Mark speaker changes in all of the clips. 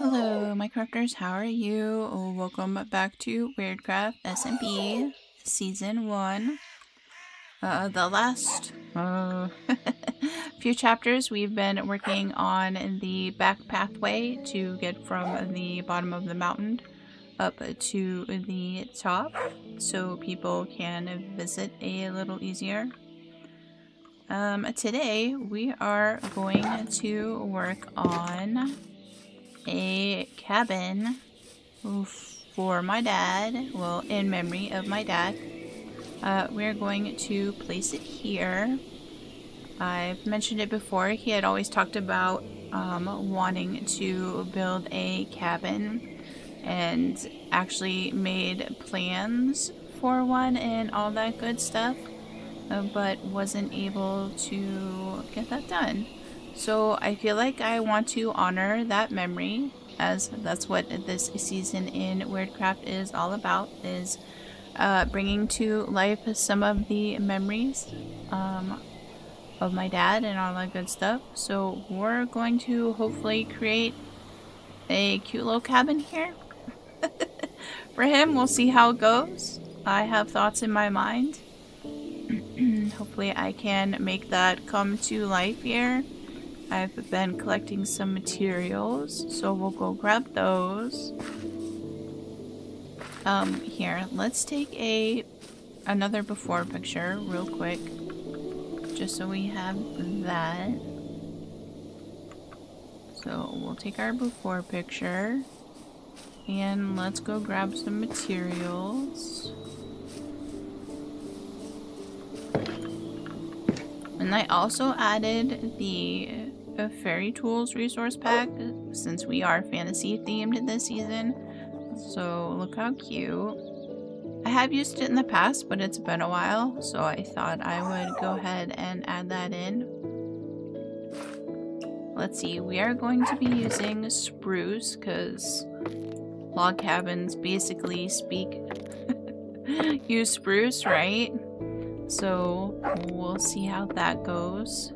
Speaker 1: Hello, my crafters, how are you? Welcome back to WyrdCraft SMP Season 1. The last few chapters we've been working on the back pathway to get from the bottom of the mountain up to the top so people can visit a little easier. Today we are going to work on a cabin for my dad, well, in memory of my dad. We're going to place it here. I've mentioned it before. He had always talked about wanting to build a cabin and actually made plans for one and all that good stuff, but wasn't able to get that done. So I feel like I want to honor that memory, as that's what this season in WyrdCraft is all about, is bringing to life some of the memories of my dad and all that good stuff. So we're going to hopefully create a cute little cabin here for him. We'll see how it goes. I have thoughts in my mind. Hopefully I can make that come to life here. I've been collecting some materials, so we'll go grab those. Here, let's take another before picture real quick, just so we have that. So we'll take our before picture, and let's go grab some materials. And I also added the Fairy Tools resource pack, since we are fantasy themed this season. So look how cute. I have used it in the past, but it's been a while, so I thought I would go ahead and add that in. Let's see, we are going to be using spruce because log cabins basically use spruce, right? So we'll see how that goes.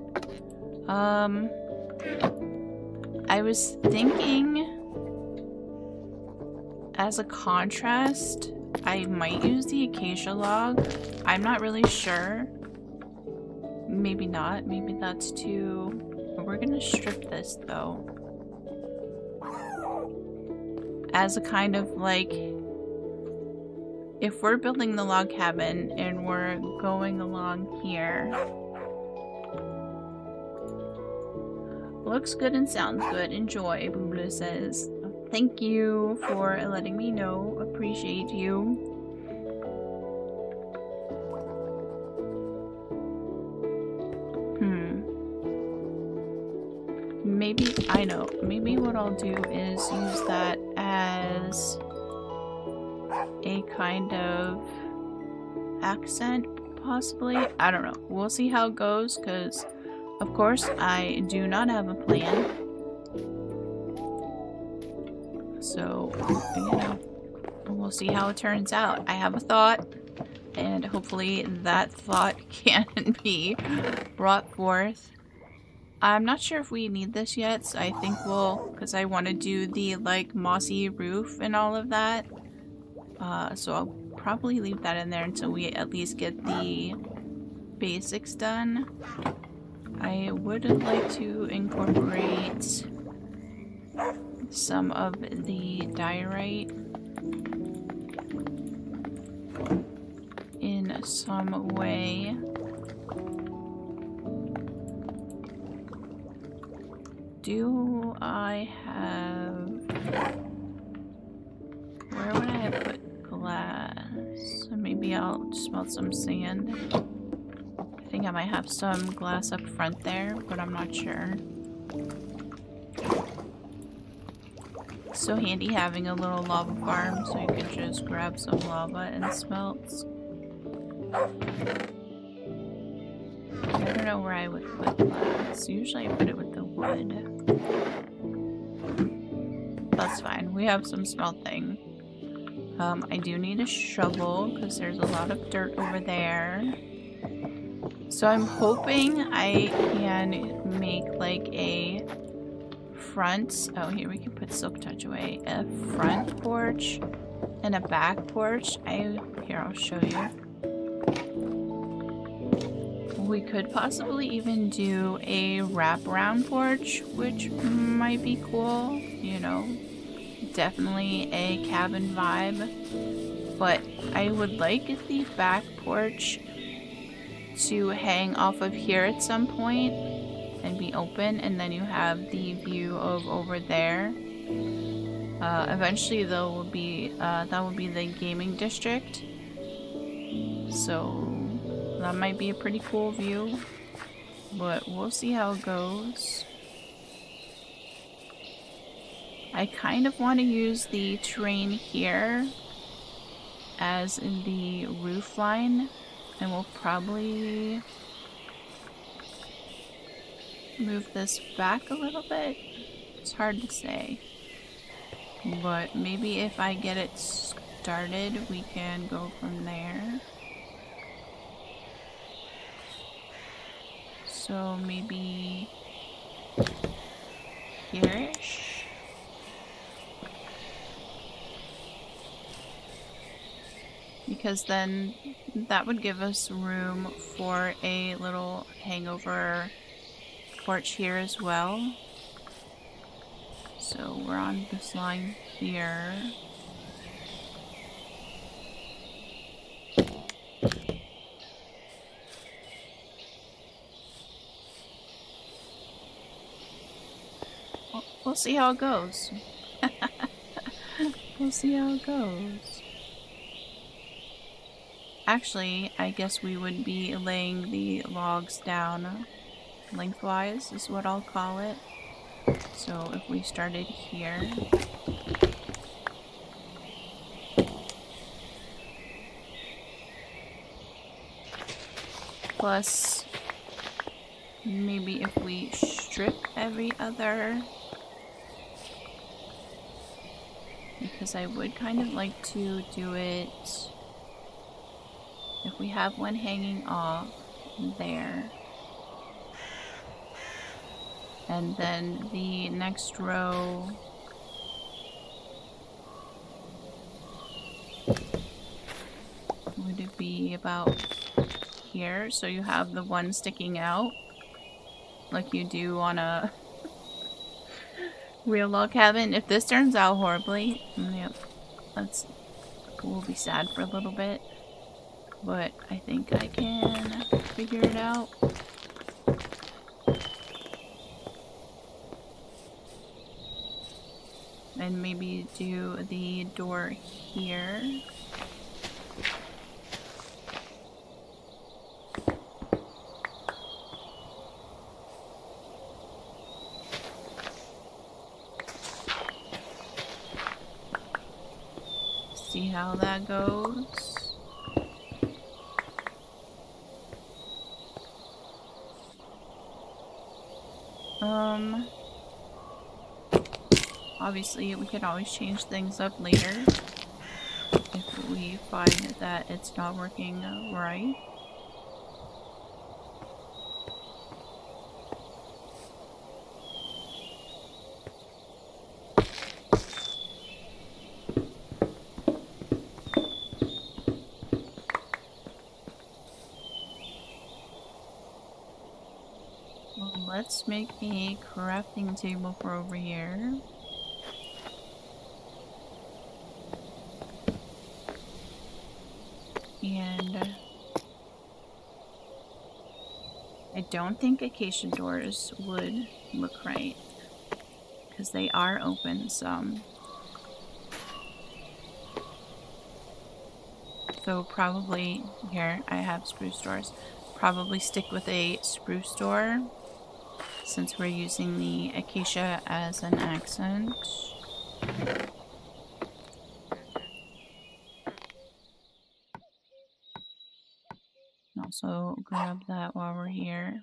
Speaker 1: I was thinking, as a contrast, I might use the acacia log. I'm not really sure. Maybe not. Maybe that's too... We're gonna strip this though. As a kind of like... If we're building the log cabin and we're going along here... Looks good and sounds good. Enjoy, Boobla says. Thank you for letting me know. Appreciate you. Maybe, I know, maybe what I'll do is use that as a kind of accent, possibly. I don't know. We'll see how it goes, because, of course, I do not have a plan. So, you know, we'll see how it turns out. I have a thought, and hopefully that thought can be brought forth. I'm not sure if we need this yet, so I think we'll, because I want to do the, like, mossy roof and all of that. So I'll probably leave that in there until we at least get the basics done. I would like to incorporate some of the diorite in some way. Do I have... Where would I have put glass? Maybe I'll just melt some sand. I think think I might have some glass up front there, but I'm not sure. So handy having a little lava farm so you can just grab some lava and smelts. I don't know where I would put glass. Usually I put it with the wood. That's fine. We have some smelting. I do need a shovel because there's a lot of dirt over there. So I'm hoping I can make like a front. Oh, here we can put silk touch away. A front porch and a back porch. Here, I'll show you. We could possibly even do a wraparound porch, which might be cool, you know. Definitely a cabin vibe. But I would like the back porch to hang off of here at some point and be open, and then you have the view of over there. Eventually that will be the gaming district. So that might be a pretty cool view, but we'll see how it goes. I kind of want to use the terrain here as in the roof line, and we'll probably move this back a little bit. It's hard to say, but maybe if I get it started, we can go from there. So maybe here-ish. Because then that would give us room for a little hangover porch here as well. So we're on this line here. We'll see how it goes. We'll see how it goes. Actually, I guess we would be laying the logs down lengthwise, is what I'll call it. So if we started here. Plus, maybe if we strip every other. Because I would kind of like to do it. If we have one hanging off there, and then the next row would it be about here, so you have the one sticking out like you do on a real log cabin. If this turns out horribly, yep, we'll be sad for a little bit. But I think I can figure it out. And maybe do the door here. See how that goes. Obviously we could always change things up later if we find that it's not working right. Well, let's make a crafting table for over here. And I don't think acacia doors would look right because they are open some. So probably here I have spruce doors. probably stick with a spruce door since we're using the acacia as an accent. Also grab that while we're here.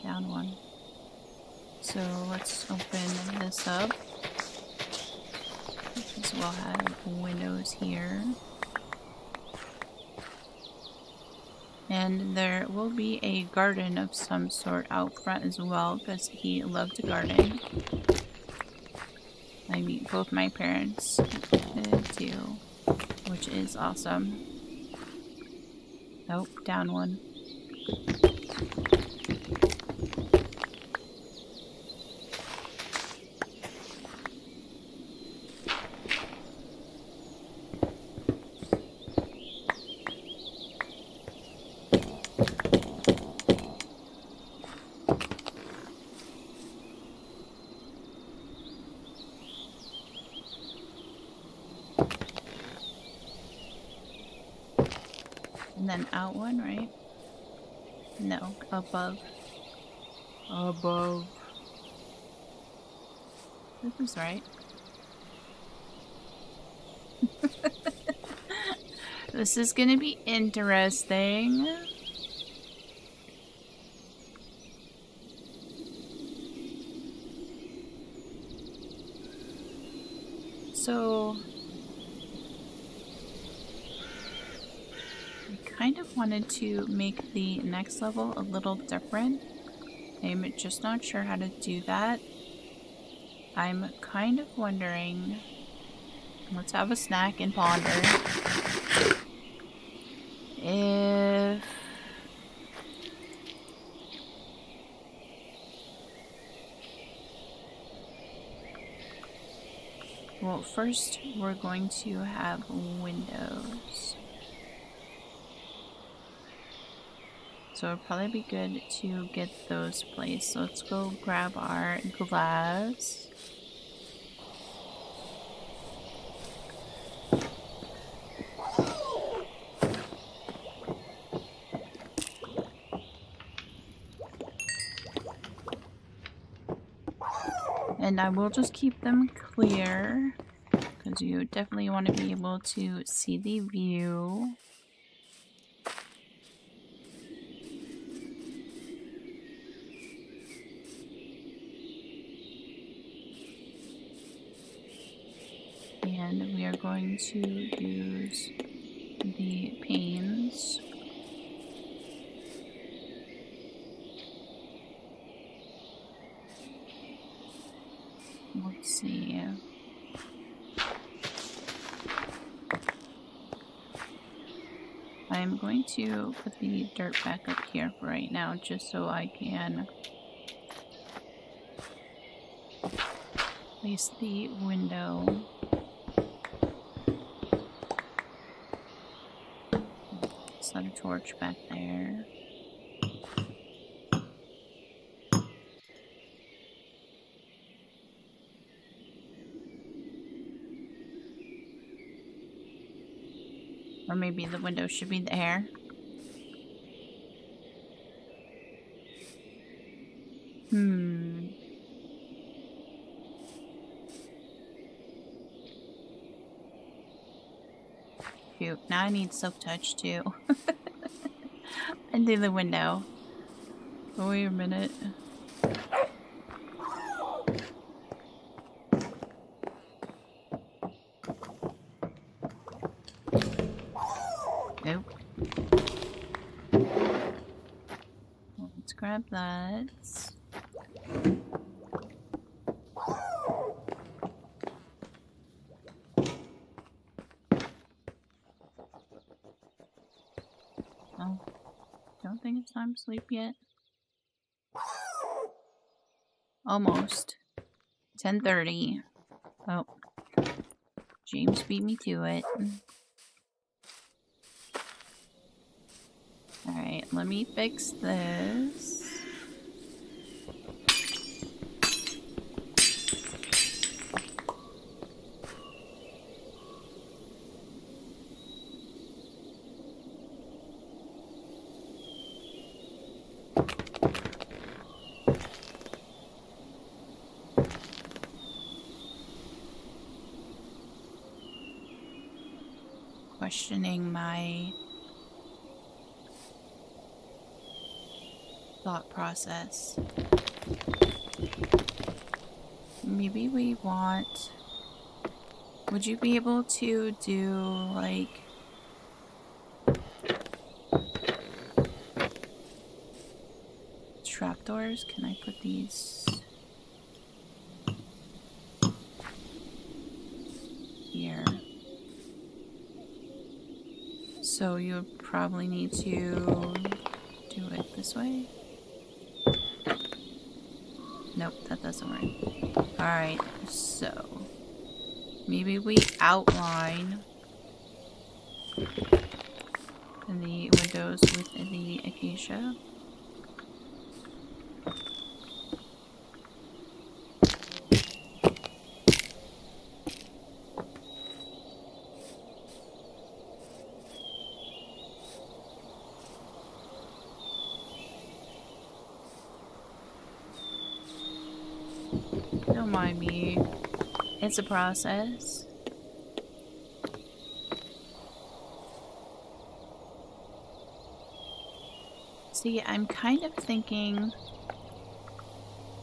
Speaker 1: Down one. So let's open this up because we'll have windows here. And there will be a garden of some sort out front as well because he loved to garden. I mean, both my parents do, which is awesome. Nope, down one. And then out one, right? No, above. Above. This is right. This is gonna be interesting. So kind of wanted to make the next level a little different. I'm just not sure how to do that. I'm kind of wondering, let's have a snack and ponder, if well, first we're going to have windows. So it'd probably be good to get those placed. So let's go grab our glass. And I will just keep them clear because you definitely want to be able to see the view. And we are going to use the panes. Let's see. I'm going to put the dirt back up here for right now just so I can place the window. Set a torch back there. Or maybe the window should be there. Shoot, now I need silk touch too. And do the window. Oh, wait a minute. Nope. Well, let's grab that. Oh, don't think it's time to sleep yet. Almost. 10:30. Oh. James beat me to it. Alright, let me fix this. Questioning my thought process. Maybe we want... Would you be able to do, like... trapdoors? Can I put these... here? So you would probably need to do it this way. Nope, that doesn't work. Alright, so maybe we outline the windows with the acacia. Don't mind me. It's a process. See, I'm kind of thinking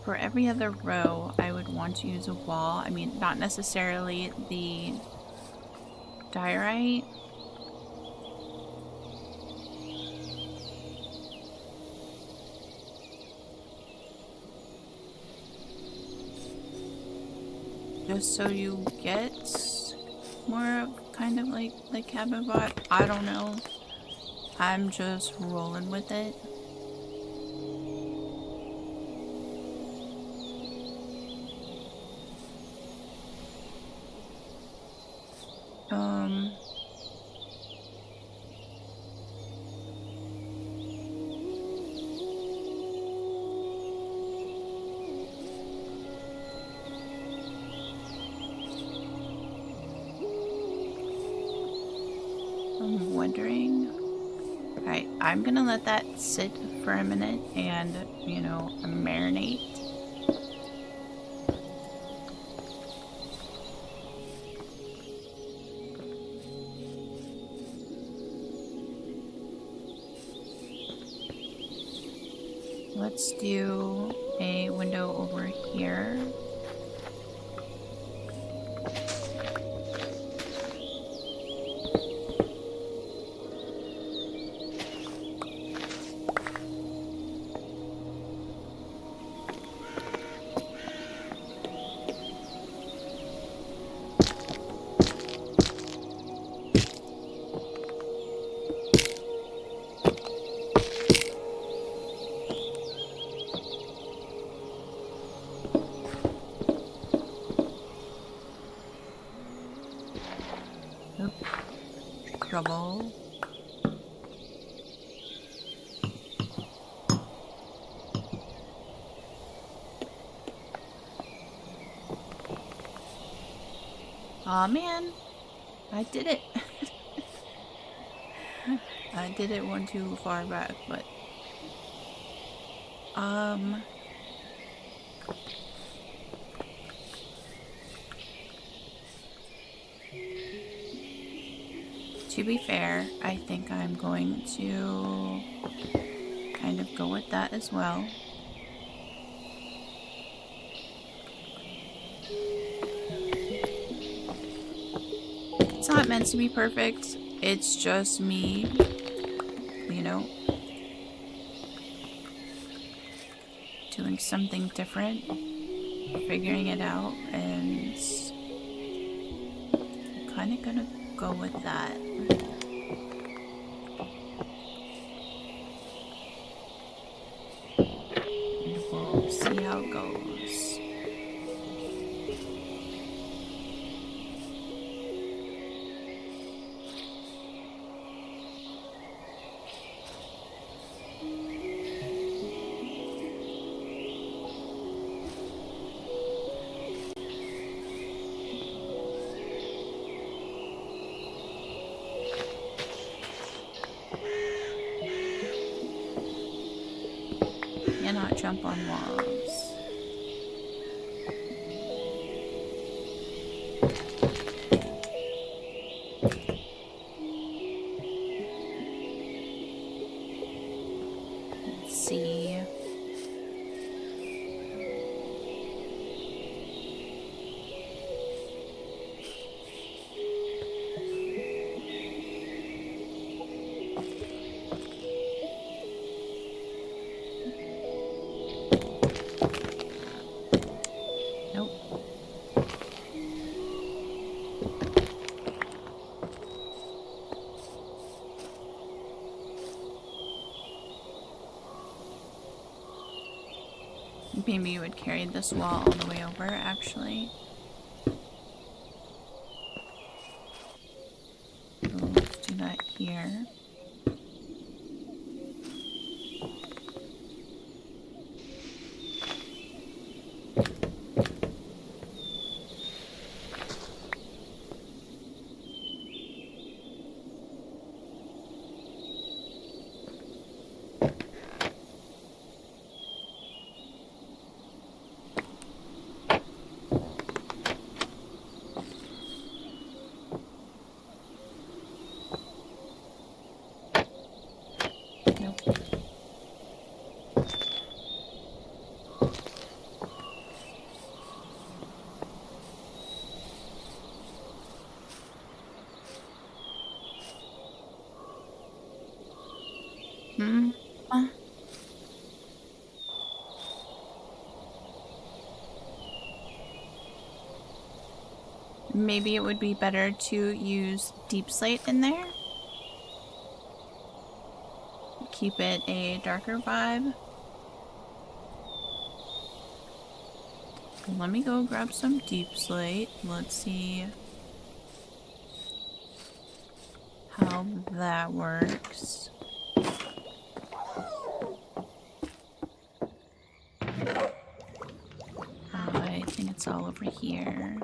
Speaker 1: for every other row I would want to use a wall. I mean, not necessarily the diorite. Just so you get more of kind of like the cabin vibe. I don't know. I'm just rolling with it. I'm wondering. Alright, I'm gonna let that sit for a minute and, you know, marinate. Let's do a window over here. Trouble. Aw, man, I did it. I did it one too far back, but to be fair, I think I'm going to kind of go with that as well. It's not meant to be perfect. It's just me, you know, doing something different, figuring it out, and I'm kind of gonna go with that. see how it goes. Cannot jump on walls. Let's see. Maybe you would carry this wall all the way over, actually. So let's do that here. Maybe it would be better to use deep slate in there. Keep it a darker vibe. Let me go grab some deep slate. Let's see how that works. I think it's all over here.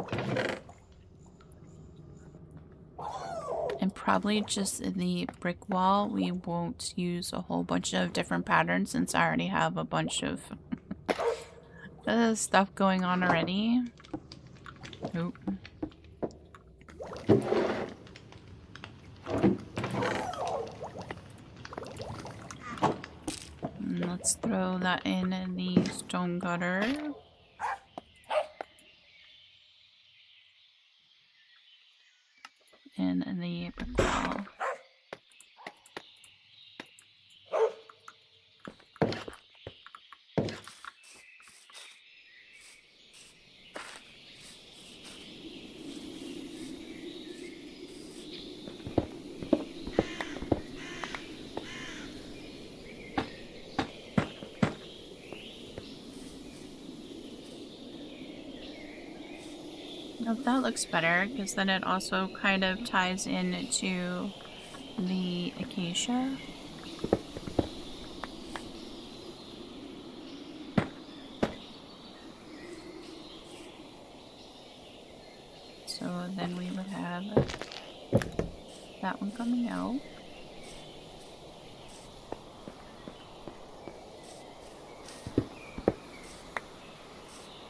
Speaker 1: And probably just in the brick wall. We won't use a whole bunch of different patterns since I already have a bunch of stuff going on already. Oop. Let's throw that in the stone gutter. In the brick wall. Oh, that looks better, because then it also kind of ties into the acacia. So then we would have that one coming out.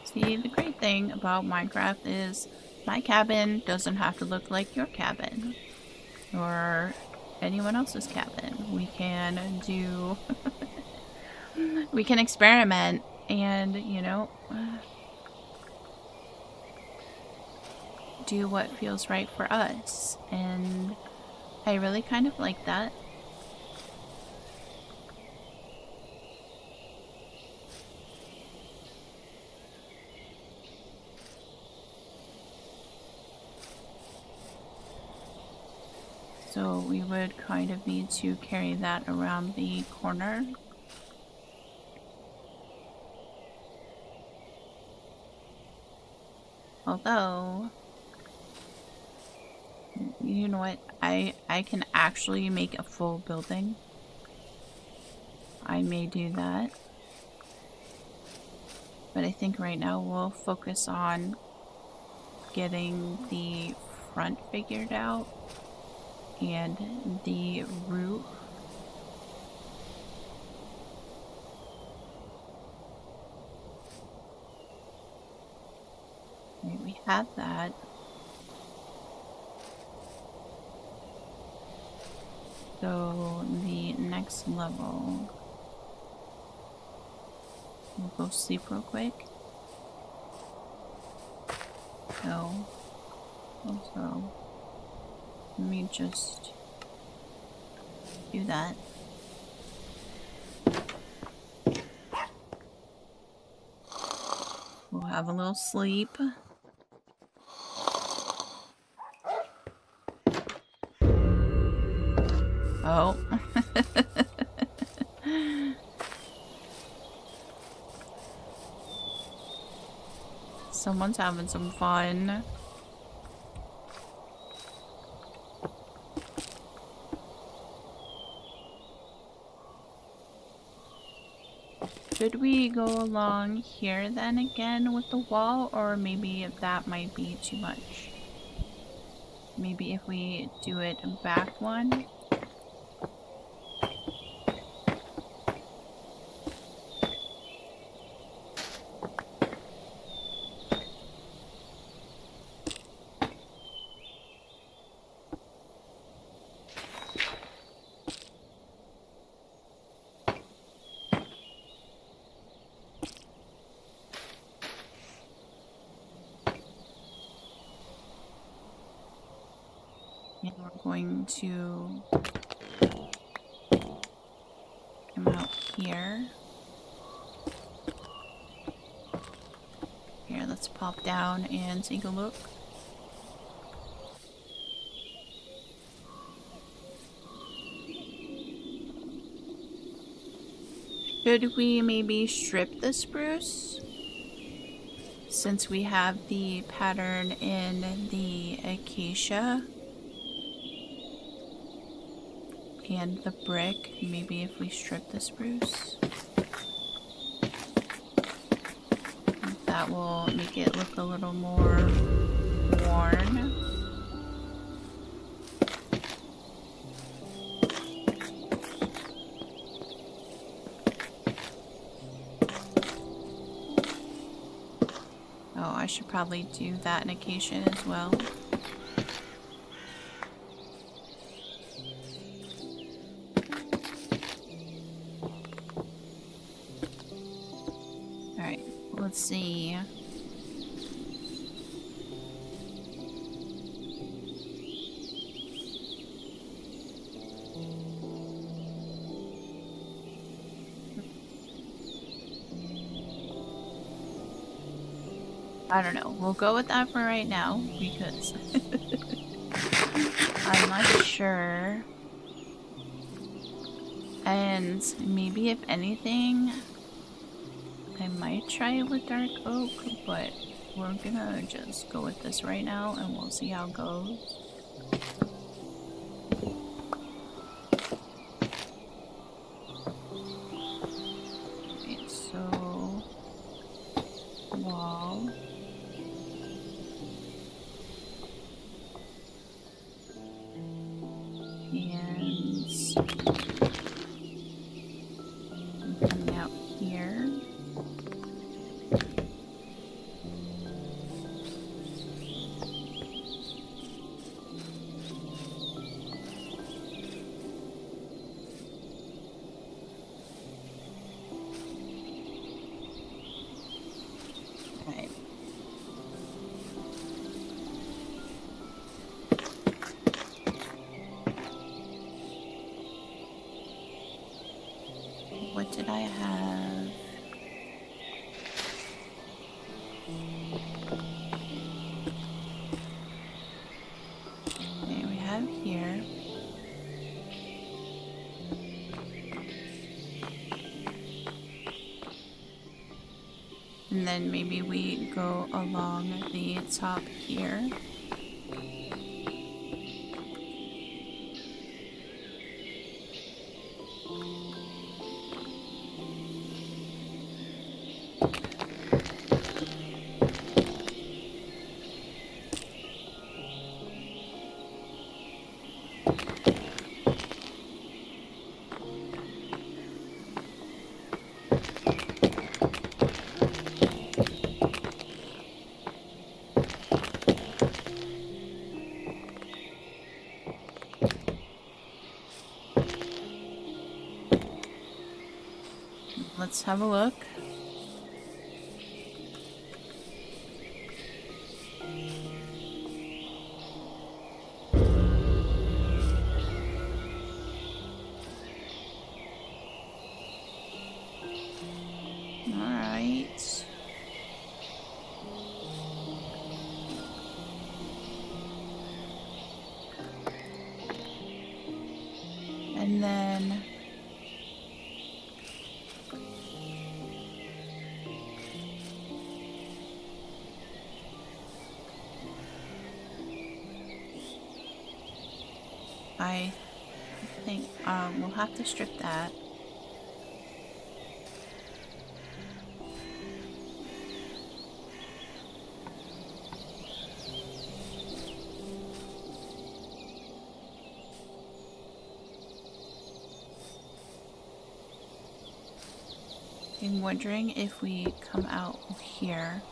Speaker 1: See, the great thing about Minecraft is my cabin doesn't have to look like your cabin or anyone else's cabin. We can do we can experiment and, you know, do what feels right for us. And I really kind of like that. So we would kind of need to carry that around the corner. Although, you know what? I can actually make a full building. I may do that. But I think right now we'll focus on getting the front figured out and the roof. Right, we have that. So the next level, we'll go sleep real quick. So also, let me just do that. We'll have a little sleep. Oh. Someone's having some fun. Should we go along here then again with the wall, or maybe that might be too much? Maybe if we do it back one. And we're going to come out here. Here, let's pop down and take a look. Should we maybe strip the spruce? Since we have the pattern in the acacia and the brick, maybe if we strip the spruce, that will make it look a little more worn. Oh, I should probably do that in acacia as well. Alright, let's see. I don't know. We'll go with that for right now because I'm not sure. And maybe if anything, I might try it with dark oak, but we're gonna just go with this right now and we'll see how it goes. Okay, so wall. And coming out here. Right. What did I have? Okay, we have here. And then maybe we go along the top here. Let's have a look. Alright. And then I think we'll have to strip that. I'm wondering if we come out here,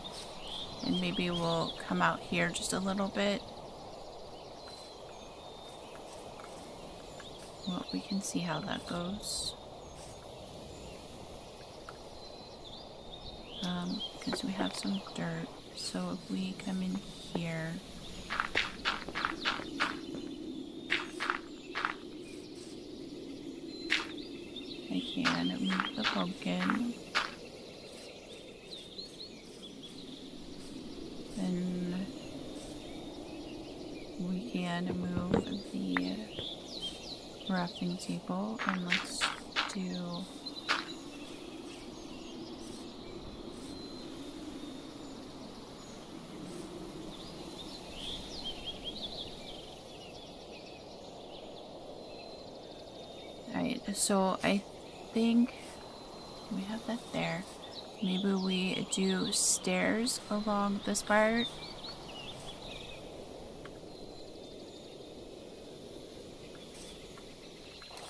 Speaker 1: and maybe we'll come out here just a little bit. Well, we can see how that goes. Because we have some dirt, so if we come in here, I can move the pumpkin. Then we can move the crafting table, and let's do right. So I think we have that there. Maybe we do stairs along this part.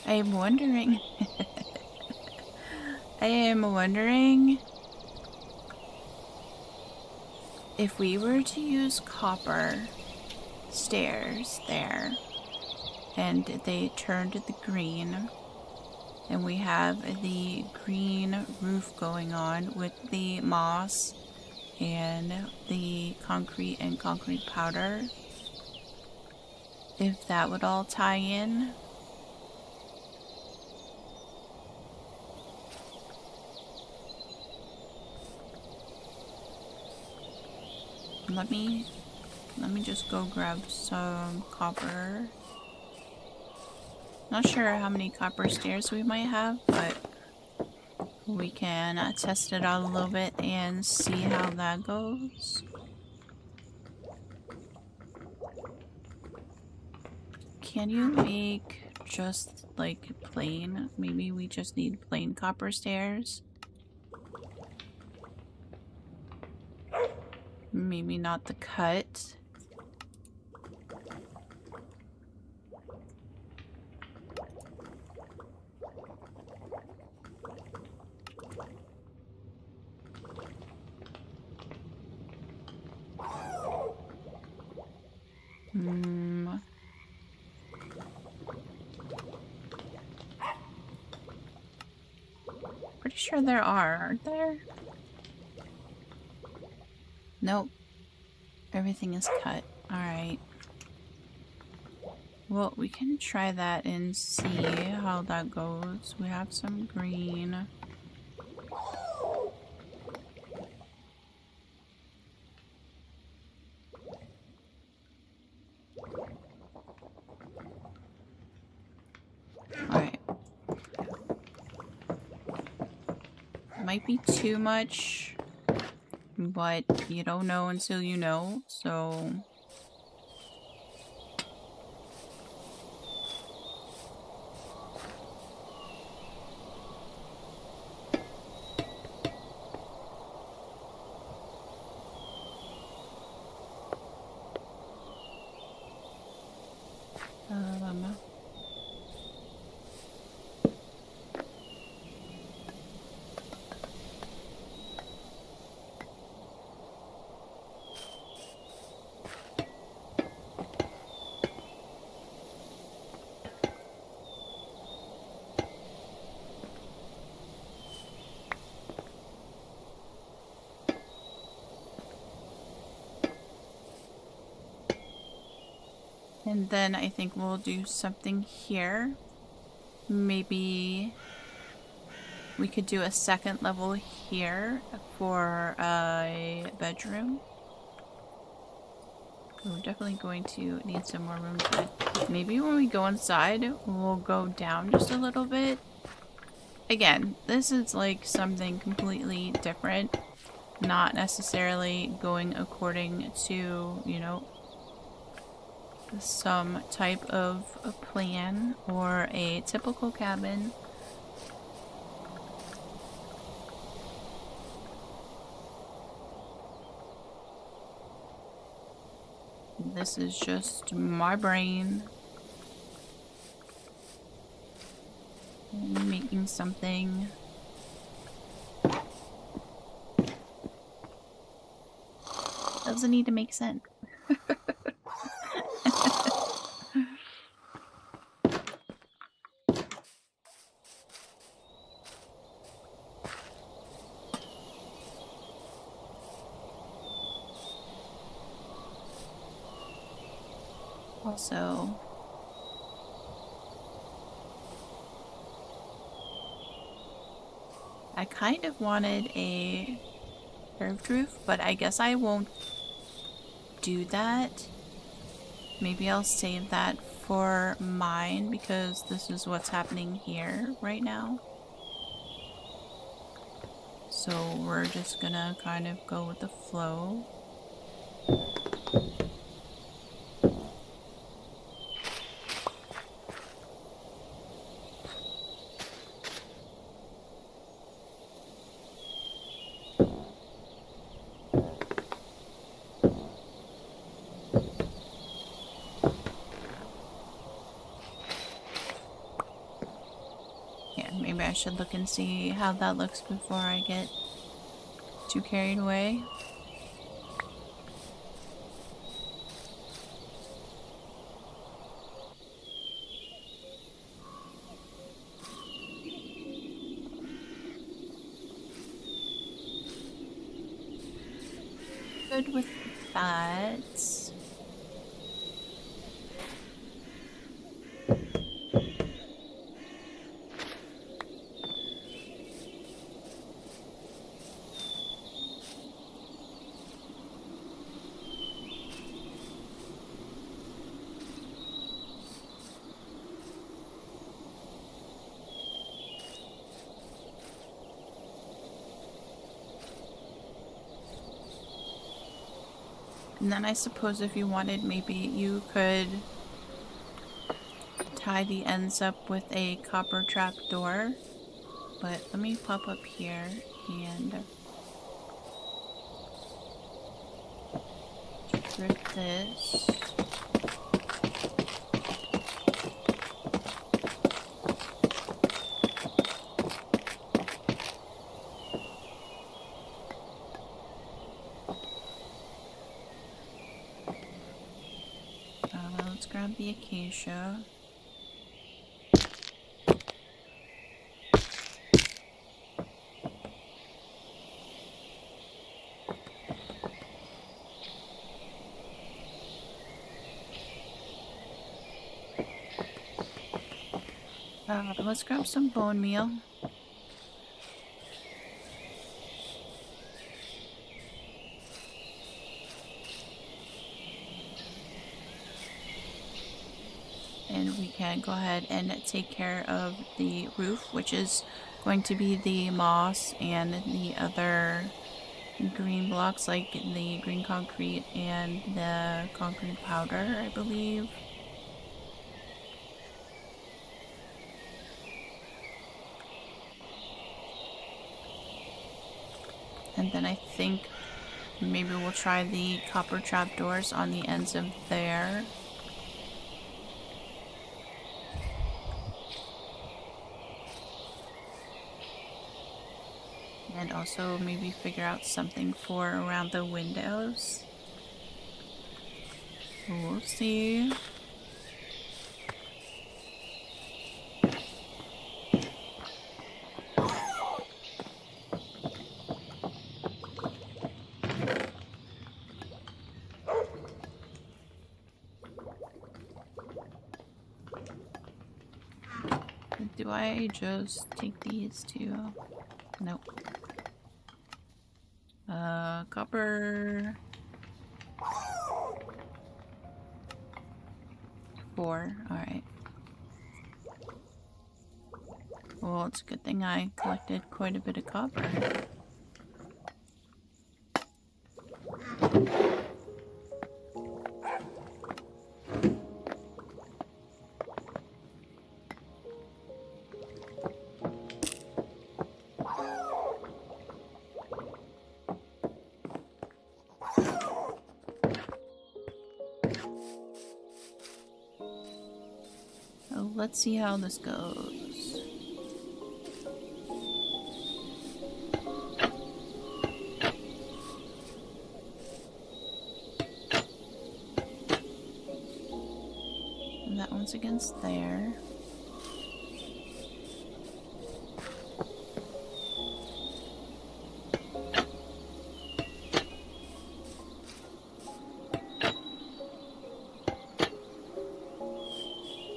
Speaker 1: I am wondering if we were to use copper stairs there and they turned the green, and we have the green roof going on with the moss and the concrete and concrete powder, if that would all tie in. Let me just go grab some copper. Not sure how many copper stairs we might have, but we can test it out a little bit and see how that goes. Can you make just like plain? Maybe we just need plain copper stairs. Maybe not the cut. Pretty sure there aren't there? Nope. Everything is cut. Alright. Well, we can try that and see how that goes. We have some green. Alright. Might be too much but you don't know until you know, so... And then I think we'll do something here. Maybe we could do a second level here for a bedroom. We're definitely going to need some more room, but maybe when we go inside, we'll go down just a little bit. Again, this is like something completely different. Not necessarily going according to, you know, some type of a plan or a typical cabin. This is just my brain making something. Doesn't need to make sense. Also, I kind of wanted a curved roof, but I guess I won't do that. Maybe I'll save that for mine because this is what's happening here right now. So we're just gonna kind of go with the flow. Maybe I should look and see how that looks before I get too carried away. Good with that. And then I suppose if you wanted, maybe you could tie the ends up with a copper trap door. But let me pop up here and strip this. Let's grab the acacia. Let's grab some bone meal. And we can go ahead and take care of the roof, which is going to be the moss and the other green blocks like the green concrete and the concrete powder, I believe. And then I think maybe we'll try the copper trapdoors on the ends of there. And also maybe figure out something for around the windows. We'll see. Do I just take these two? Nope. Copper. 4. Alright. Well, it's a good thing I collected quite a bit of copper. So let's see how this goes. And that one's against there.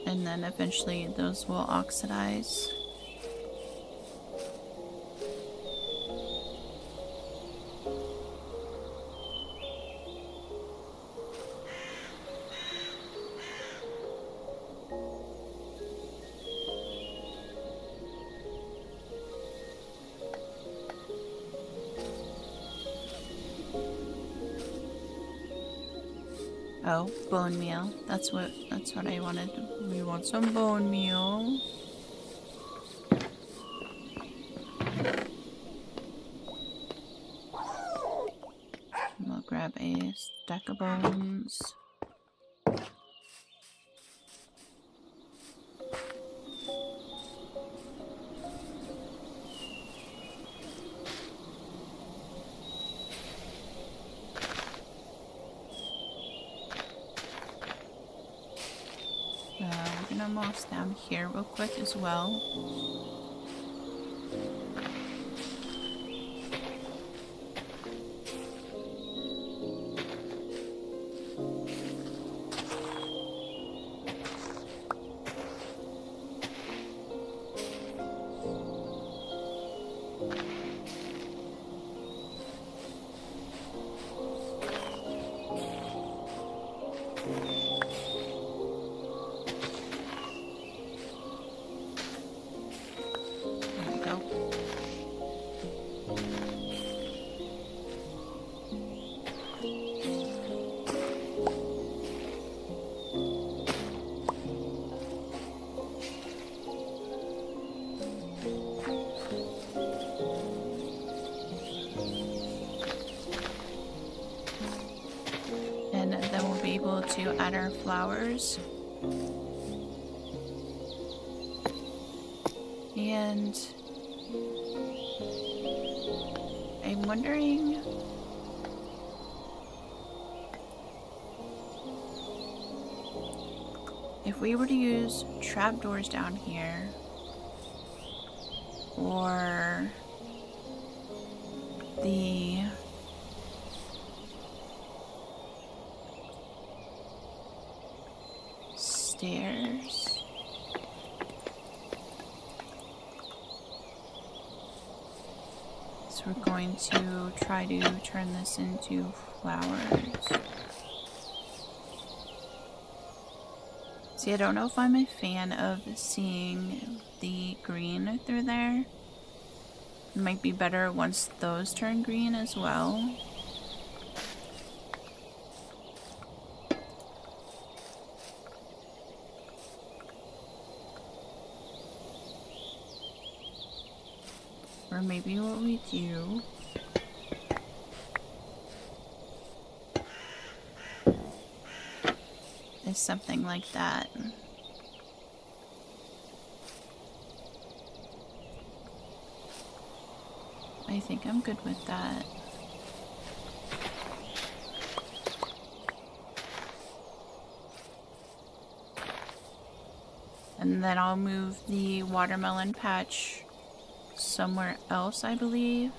Speaker 1: And then eventually those will oxidize. Oh, bone meal. That's what I wanted. We want some bone meal. We'll grab a stack of bones. We're gonna moss down here real quick as well. And then we'll be able to add our flowers. And I'm wondering if we were to use trapdoors down here, or the stairs. So we're going to try to turn this into flowers. See, I don't know if I'm a fan of seeing the green through there. It might be better once those turn green as well. Or maybe what we do is something like that. I think I'm good with that. And then I'll move the watermelon patch somewhere else, I believe.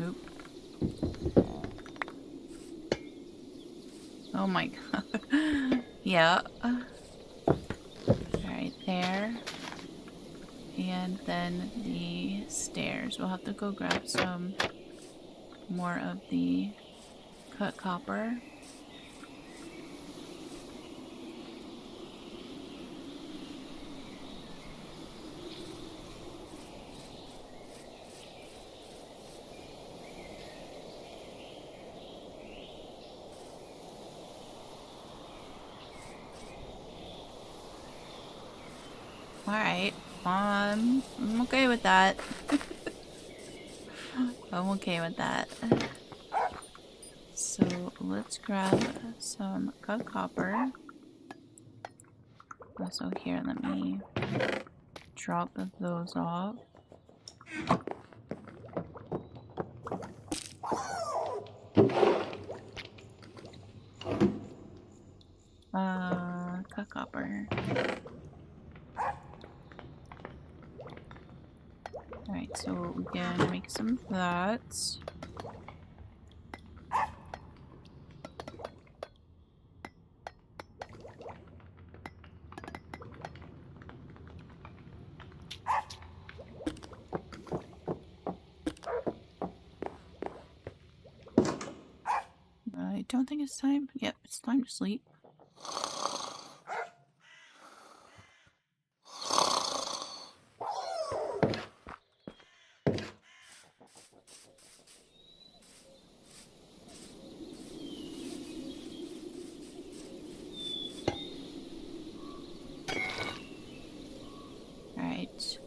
Speaker 1: Oop. Oh my god. Yeah. Right there. And then the stairs. We'll have to go grab some more of the cut copper. Alright, I'm okay with that. I'm okay with that. So let's grab some cut copper. Also here, let me drop those off. Cut copper. Alright, so we're gonna make some of that. I don't think it's time. Yep, it's time to sleep. Alright,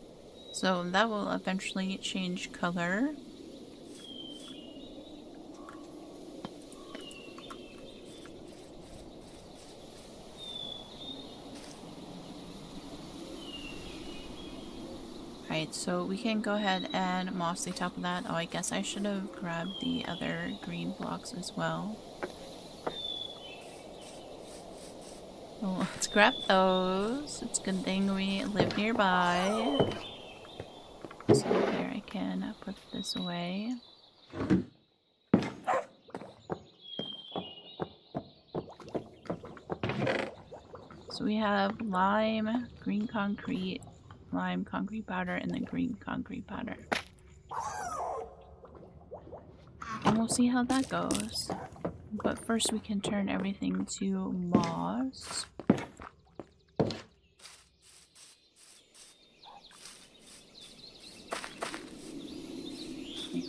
Speaker 1: so that will eventually change color. Alright, so we can go ahead and moss the top of that. Oh, I guess I should have grabbed the other green blocks as well. Oh, let's grab those. It's a good thing we live nearby. So there, I can put this away. So we have lime, green concrete, lime concrete powder, and then green concrete powder. And we'll see how that goes. But first we can turn everything to moss.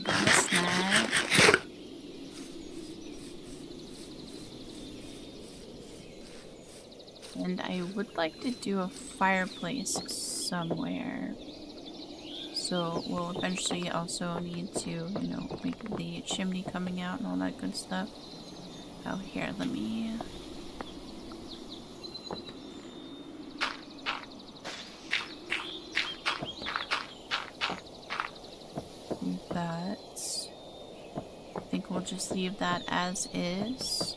Speaker 1: A snack. And I would like to do a fireplace somewhere. So we'll eventually also need to, you know, make the chimney coming out and all that good stuff. Oh, here, let me... do that. I think we'll just leave that as is.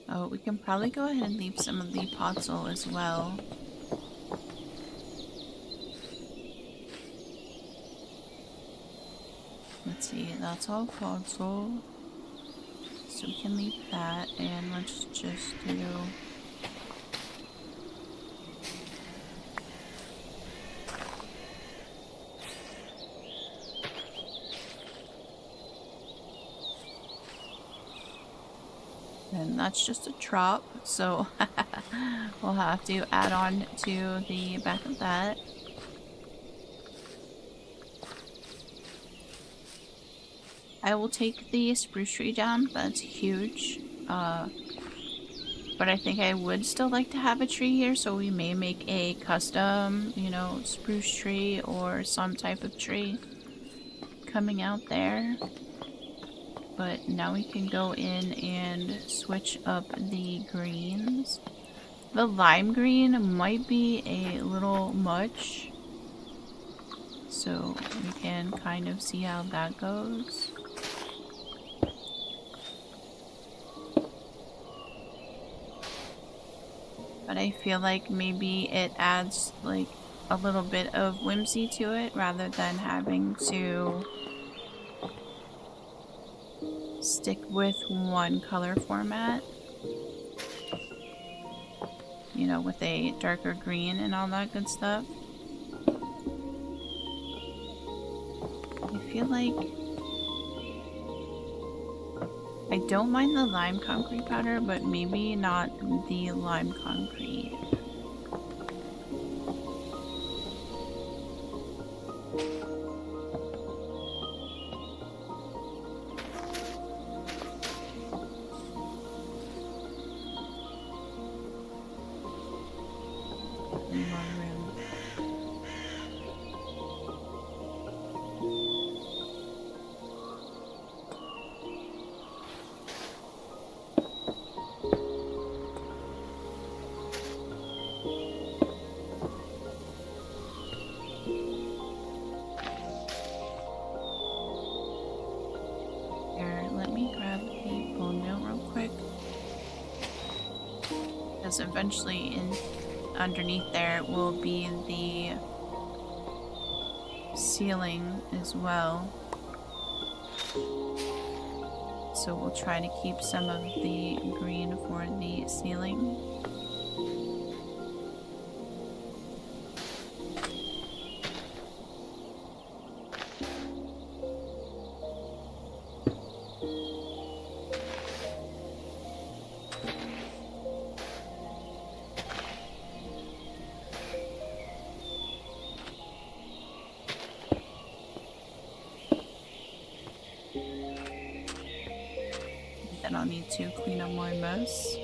Speaker 1: Oh, we can probably go ahead and leave some of the podzol as well. Let's see, that's all console. So we can leave that, and let's just do... And that's just a trop, so we'll have to add on to the back of that. I will take the spruce tree down, that's huge. But I think I would still like to have a tree here, so we may make a custom, you know, spruce tree or some type of tree coming out there. But now we can go in and switch up the greens. The lime green might be a little much, so we can kind of see how that goes. But I feel like maybe it adds like a little bit of whimsy to it rather than having to stick with one color format, you know, with a darker green and all that good stuff. I feel like I don't mind the lime concrete powder, but maybe not the lime concrete. Because eventually underneath there will be the ceiling as well. So we'll try to keep some of the green for the ceiling. Then I'll need to clean up my mess.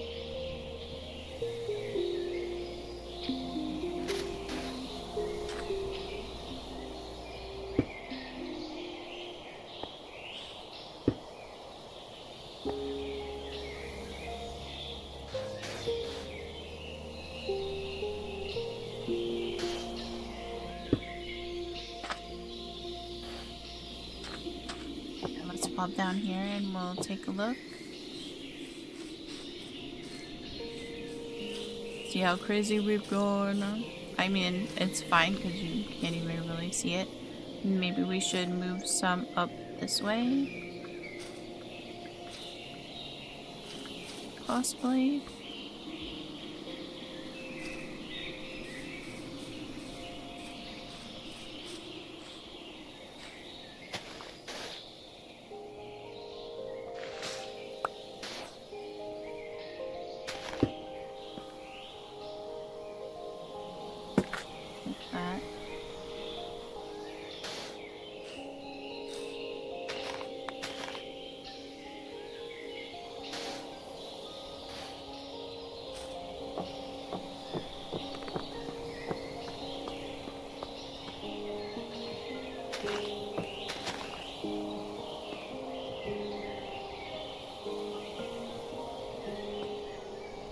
Speaker 1: And let's pop down here and we'll take a look. See how crazy we've gone. I mean, it's fine because you can't even really see it. Maybe we should move some up this way. Possibly.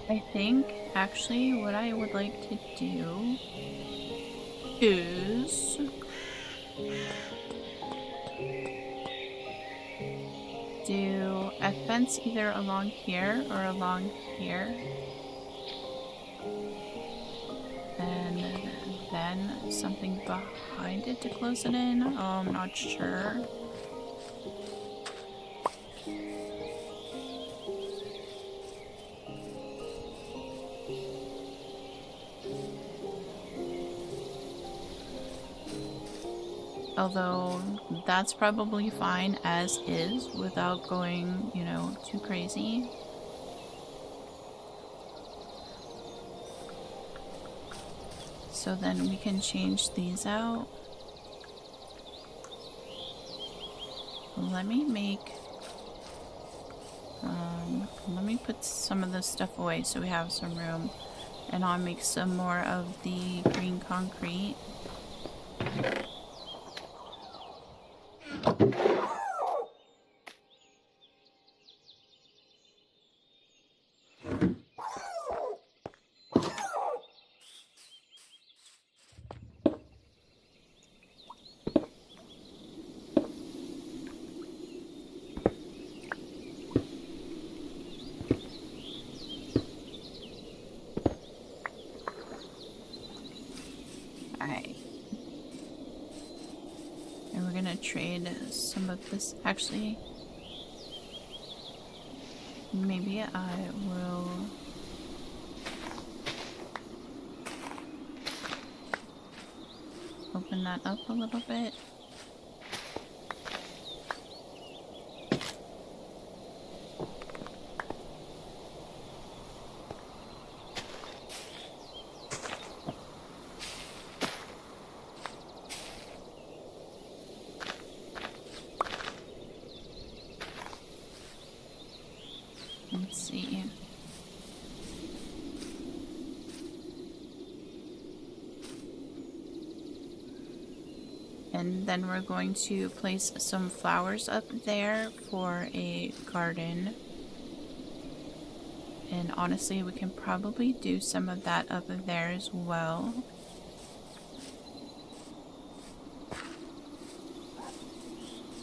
Speaker 1: I think actually what I would like to do is do a fence either along here or along here, and then something behind it to close it in. I'm not sure. Although that's probably fine as is without going, you know, too crazy. So then we can change these out. Let me put some of this stuff away so we have some room. And I'll make some more of the green concrete. Alright. And we're gonna trade some of this. Actually, maybe I will open that up a little bit. Let's see. And then we're going to place some flowers up there for a garden. And honestly, we can probably do some of that up there as well.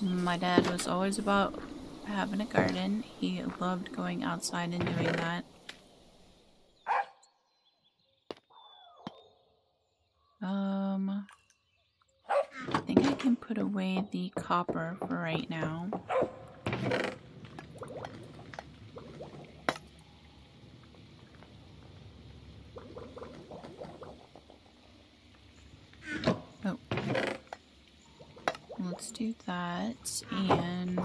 Speaker 1: My dad was always about having a garden. He loved going outside and doing that. I think I can put away the copper for right now. Oh. Let's do that, and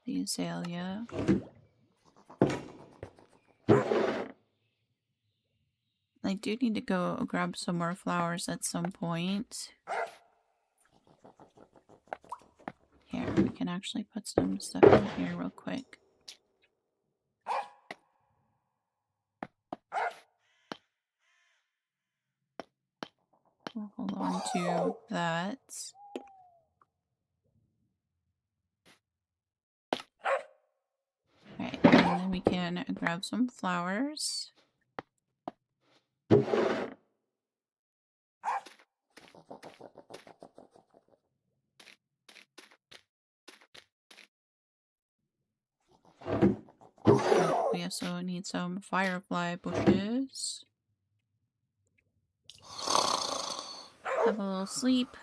Speaker 1: the azalea. I do need to go grab some more flowers at some point. Here, we can actually put some stuff in here real quick. We'll hold on to that. Alright, and then we can grab some flowers. Oh, we also need some firefly bushes. Have a little sleep.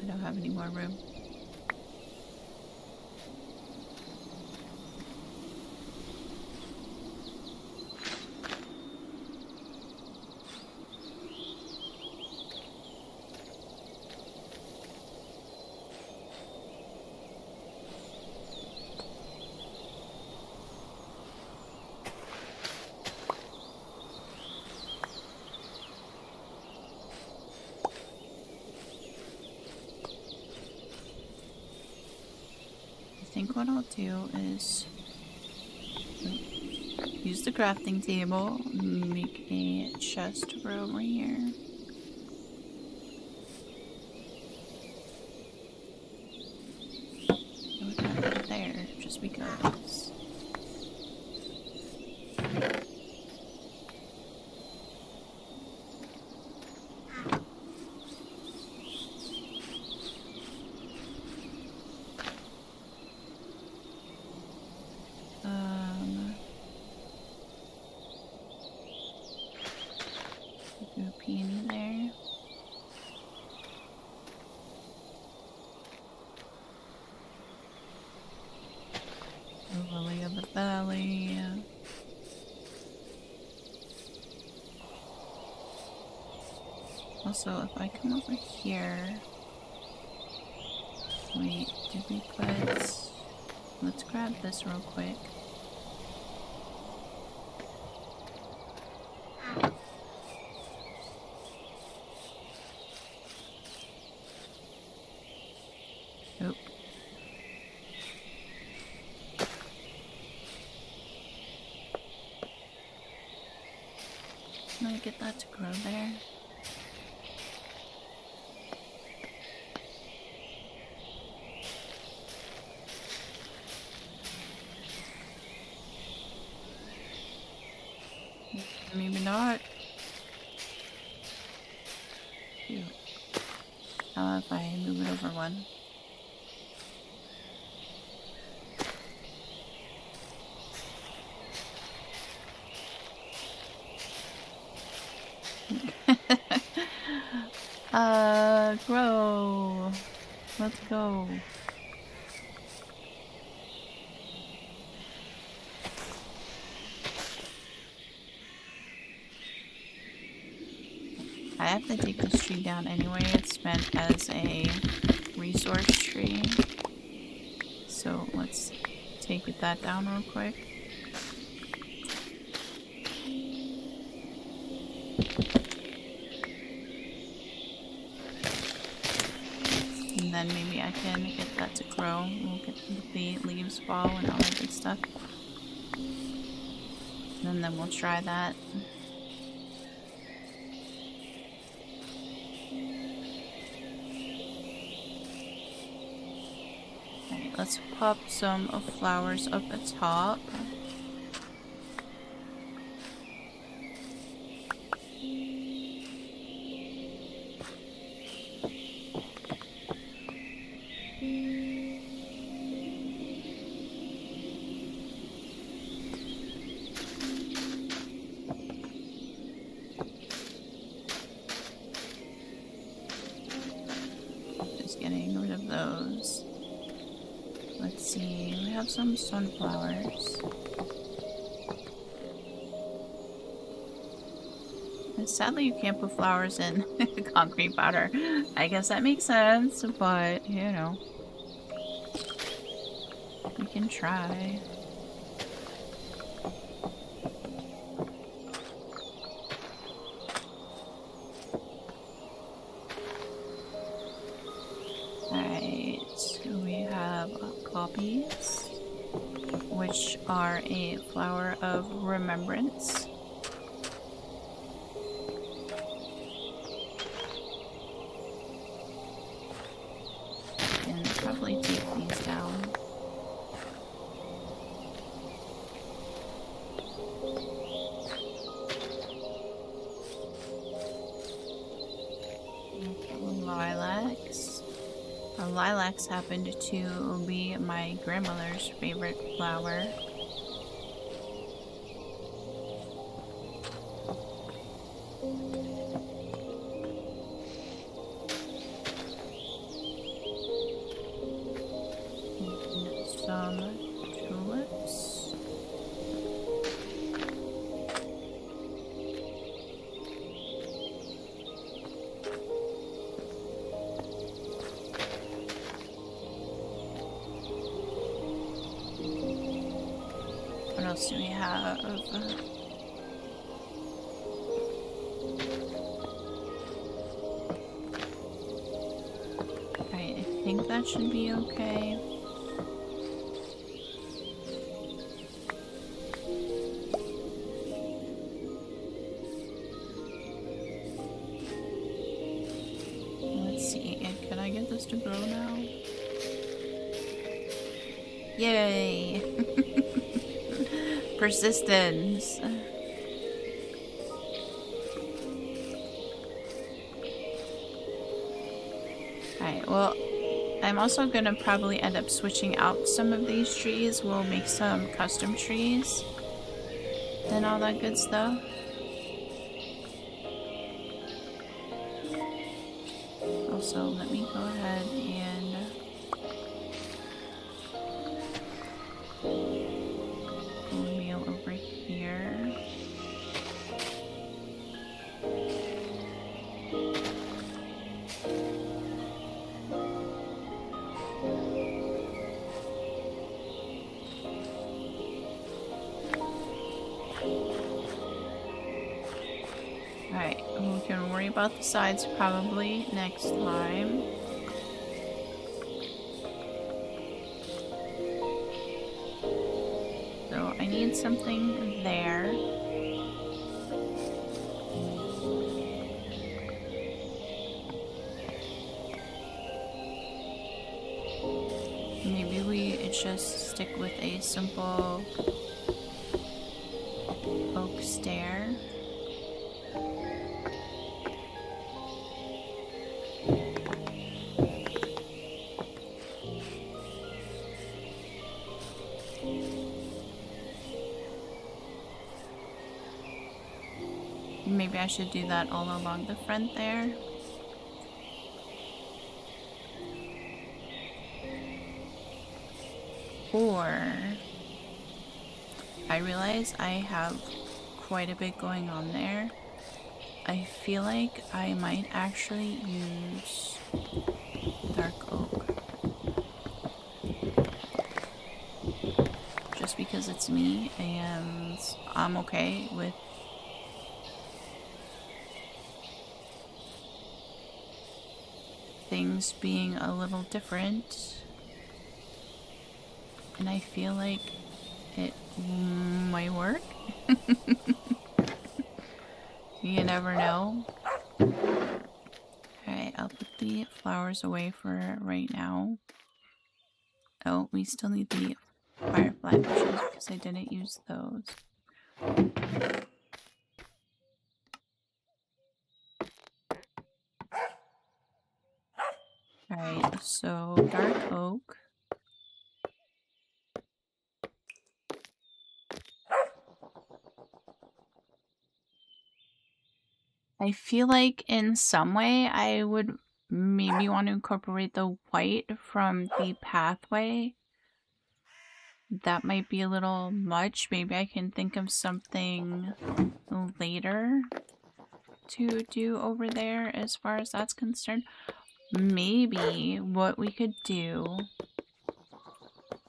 Speaker 1: I don't have any more room. I think what I'll do is use the crafting table, make a chest for over here. We're gonna put it there just because. Also, if I come over here... Wait, did we put... Let's grab this real quick. Oop. Can I get that to grow there? Maybe not. Ew. How if I move it over one? Grow. Let's go. I have to take this tree down anyway. It's meant as a resource tree. So let's take that down real quick. And then maybe I can get that to grow. We'll get the leaves fall and all that good stuff. And then we'll try that. Alright, let's pop some flowers up the top. Getting rid of those. Let's see, we have some sunflowers. And sadly, you can't put flowers in concrete powder. I guess that makes sense, but you know, we can try. Poppies, which are a flower of remembrance. And probably take these down. Lilacs. Lilacs happened to be my grandmother's favorite flower. And some tulips. What else do we have? Alright, I think that should be okay. Let's see, can I get this to grow now? Yay! Persistence. Alright, well, I'm also gonna probably end up switching out some of these trees. We'll make some custom trees and all that good stuff. Also, let me go ahead and meal over here. about the sides probably next time. So I need something there. Maybe we just stick with a simple oak stair. Maybe I should do that all along the front there. Or I realize I have quite a bit going on there. I feel like I might actually use dark oak. Just because it's me and I'm okay with things being a little different. And I feel like it might work. You never know. Alright, I'll put the flowers away for right now. Oh, we still need the firefly bushes because I didn't use those. Alright, so dark oak. I feel like in some way I would maybe want to incorporate the white from the pathway. That might be a little much. Maybe I can think of something later to do over there as far as that's concerned. Maybe what we could do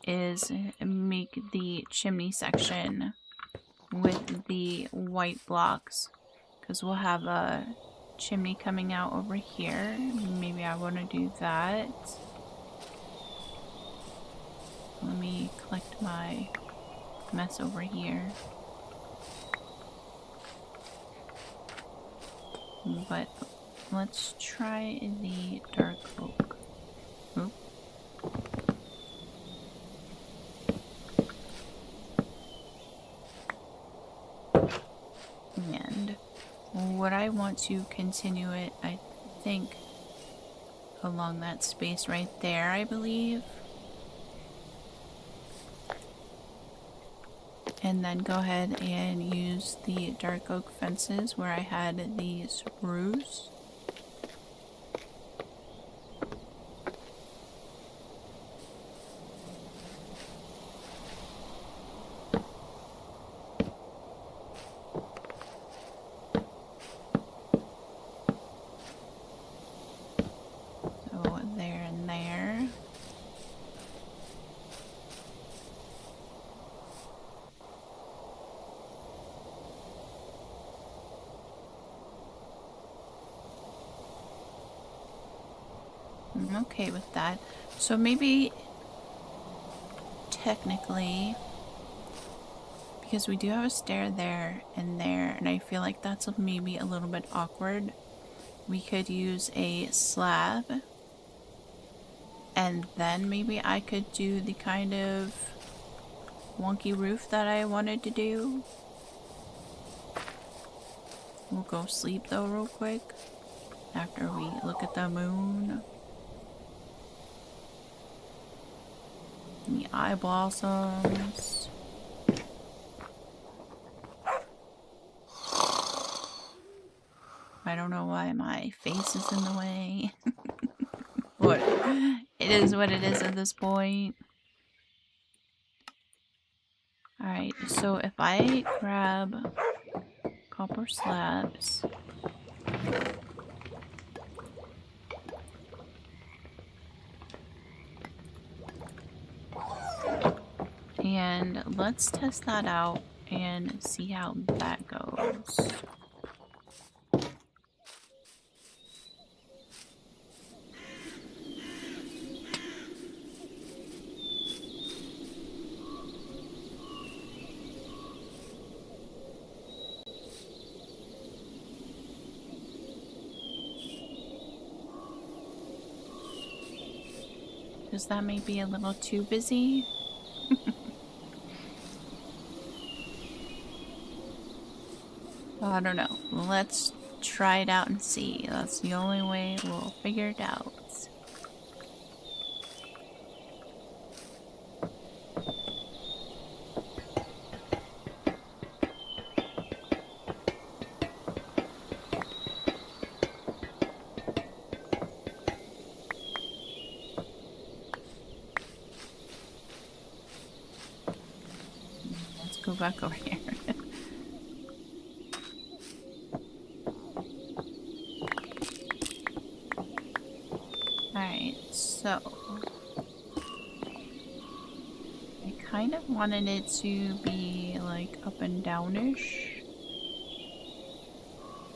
Speaker 1: is make the chimney section with the white blocks. Because we'll have a chimney coming out over here. Maybe I want to do that. Let me collect my mess over here. But let's try the dark oak. Oop. And what I want to continue it, I think, along that space right there, I believe. And then go ahead and use the dark oak fences where I had these roofs. So there and there. I'm okay with that. So maybe technically, because we do have a stair there, and I feel like that's maybe a little bit awkward, we could use a slab, and then maybe I could do the kind of wonky roof that I wanted to do. We'll go sleep though real quick after we look at the moon. The eye blossoms. I don't know why my face is in the way. What? It is what it is at this point. Alright, so if I grab copper slabs. And let's test that out and see how that goes. because that may be a little too busy. I don't know. Let's try it out and see. That's the only way we'll figure it out. Let's go back over here. Alright, so I kind of wanted it to be like up and downish.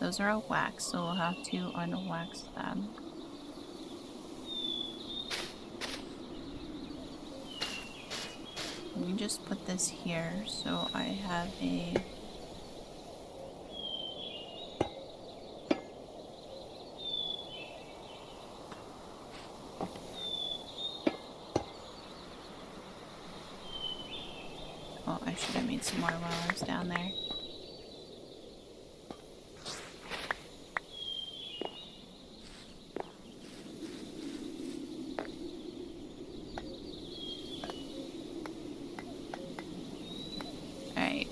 Speaker 1: Those are all wax, so we'll have to unwax them. Let me just put this here so I have a... Oh, I should have made some more while I was down there. Alright.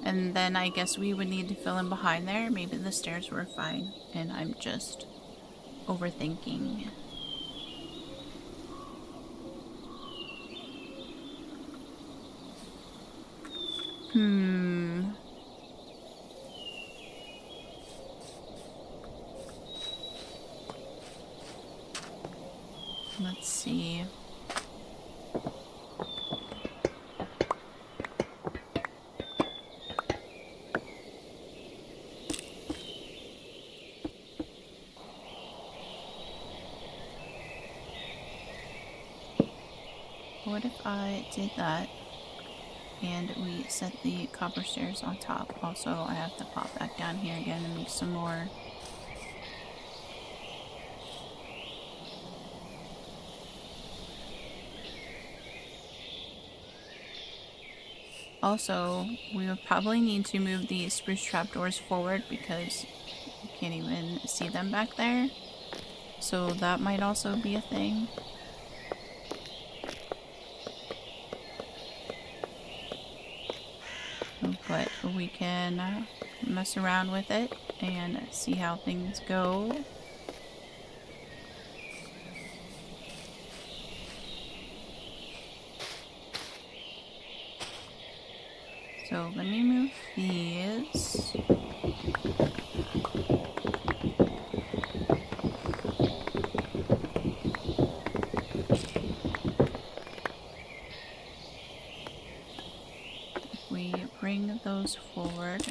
Speaker 1: And then I guess we would need to fill in behind there. Maybe the stairs were fine and I'm just overthinking. Let's see. What if I did that and we set the copper stairs on top? Also, I have to pop back down here again and make some more. Also, we would probably need to move the spruce trapdoors forward because you can't even see them back there. So that might also be a thing. But we can mess around with it and see how things go. So let me move these. If we bring those forward.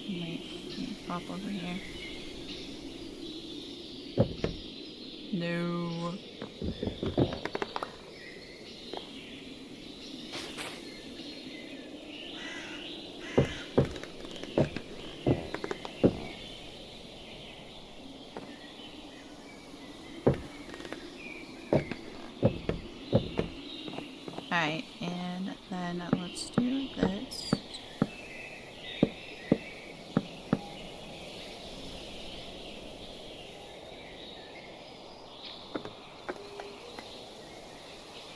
Speaker 1: Wait, let me pop over here. No. Alright, and then let's do this.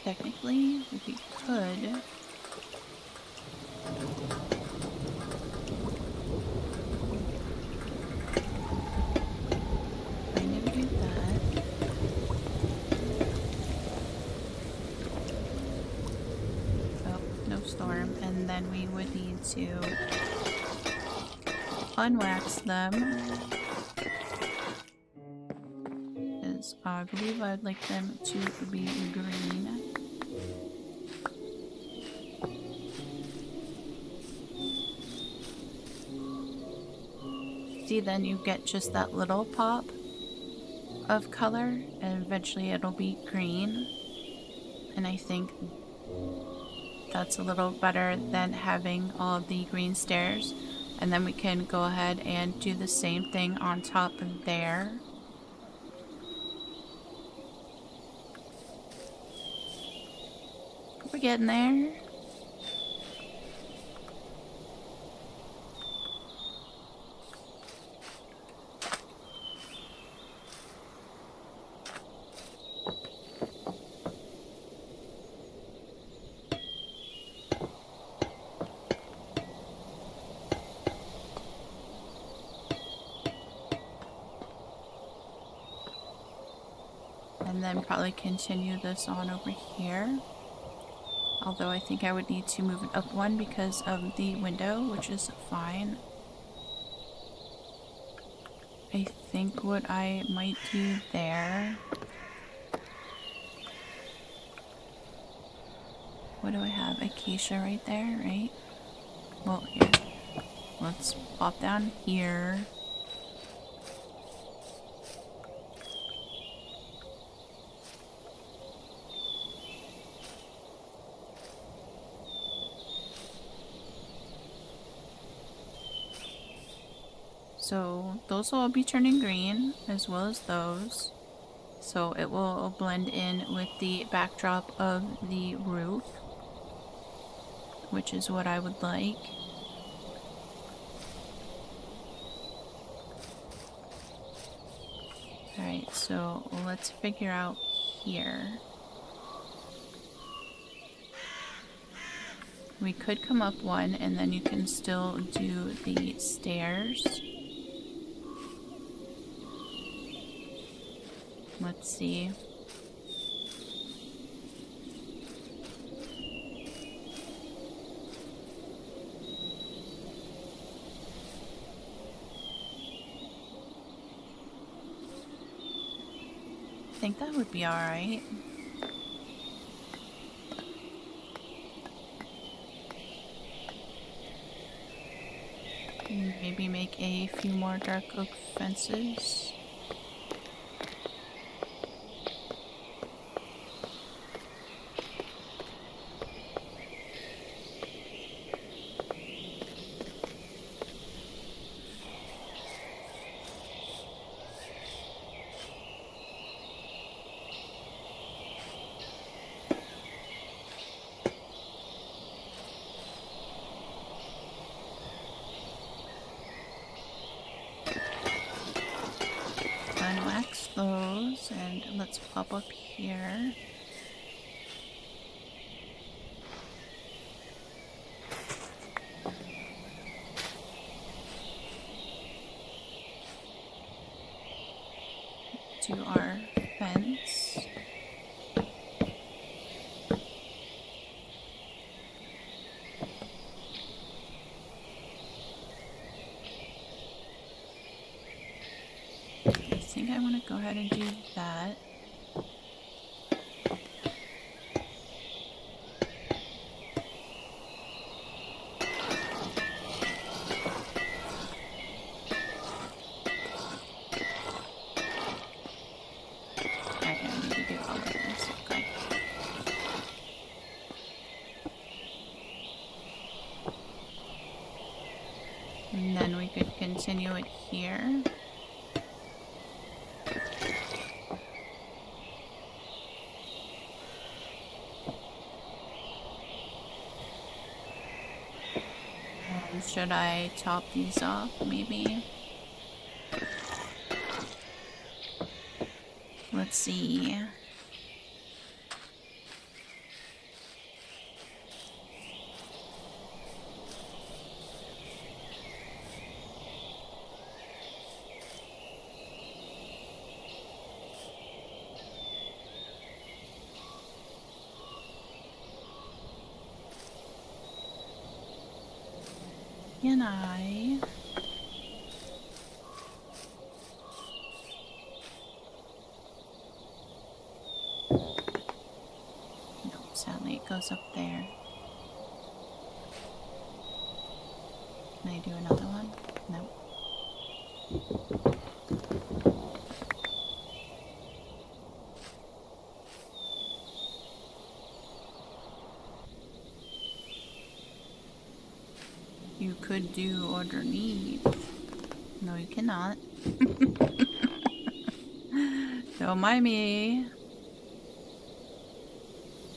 Speaker 1: Technically, we could kind of do that. Oh, no storm. And then we would need to unwax them. Because I believe I'd like them to be green. See, then you get just that little pop of color and eventually it'll be green. And I think that's a little better than having all the green stairs. And then we can go ahead and do the same thing on top of there. We're getting there. And then probably continue this on over here. Although I think I would need to move it up one because of the window, which is fine. I think what I might do there... What do I have? Acacia right there, right? Well, here. Let's pop down here. So those will all be turning green, as well as those. So it will blend in with the backdrop of the roof, which is what I would like. Alright, so let's figure out here. We could come up one and then you can still do the stairs. Let's see. I think that would be alright. Maybe make a few more dark oak fences. Unwax those, and let's pop up here. Do our fence. I think I want to go ahead and do that. Alright, I need to do all of this. Okay. And then we could continue it here. Should I top these off, maybe? Let's see. Can I? No, sadly it goes up there. Can I do another one? No. you could do underneath. No, you cannot. Don't mind me.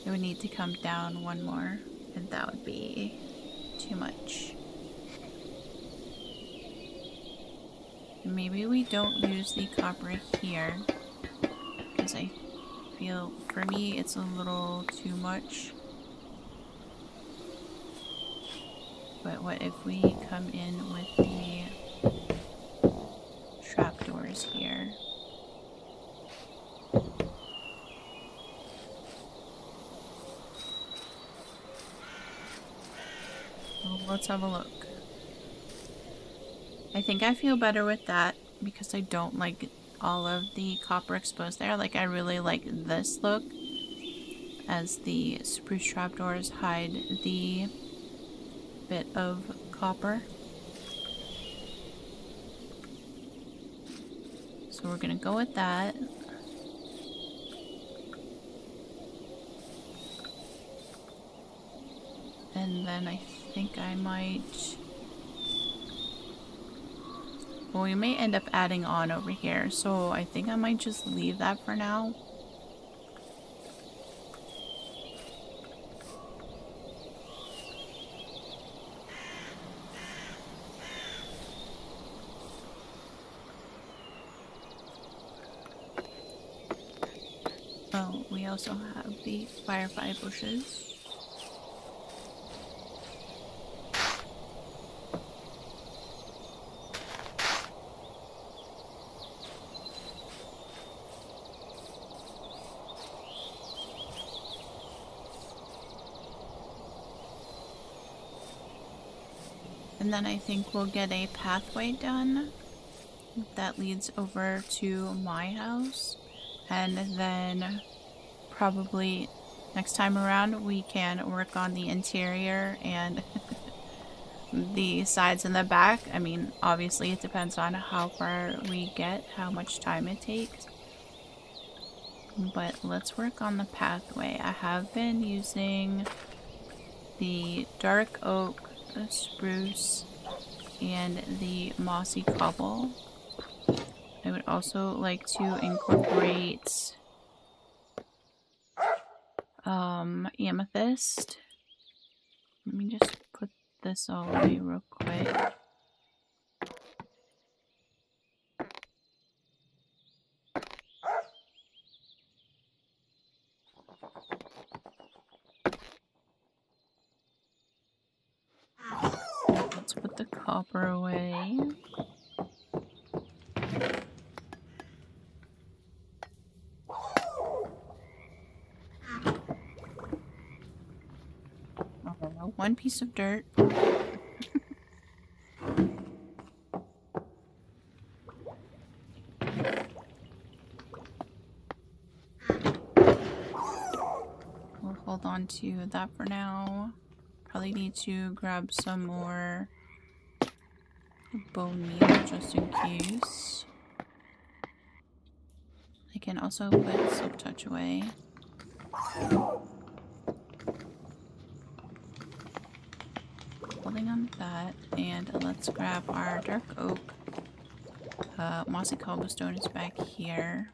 Speaker 1: It would need to come down one more, and that would be too much. Maybe we don't use the copper here, because I feel, for me, it's a little too much. But what if we come in with the trapdoors here? Well, let's have a look. I think I feel better with that because I don't like all of the copper exposed there. Like, I really like this look as the spruce trapdoors hide the bit of copper. So we're gonna go with that. And then I think I might... Well, we may end up adding on over here, so I think I might just leave that for now. Oh, we also have the firefly bushes. And then I think we'll get a pathway done that leads over to my house. And then probably next time around we can work on the interior and the sides and the back. I mean, obviously it depends on how far we get, how much time it takes. But let's work on the pathway. I have been using the dark oak, the spruce, and the mossy cobble. I would also like to incorporate amethyst. Let me just put this all away real quick. Let's put the copper away. Oh, one piece of dirt. We'll hold on to that for now. Probably need to grab some more bone meal just in case. I can also put Silk Touch away. Holding on to that, and let's grab our dark oak. Mossy cobblestone is back here.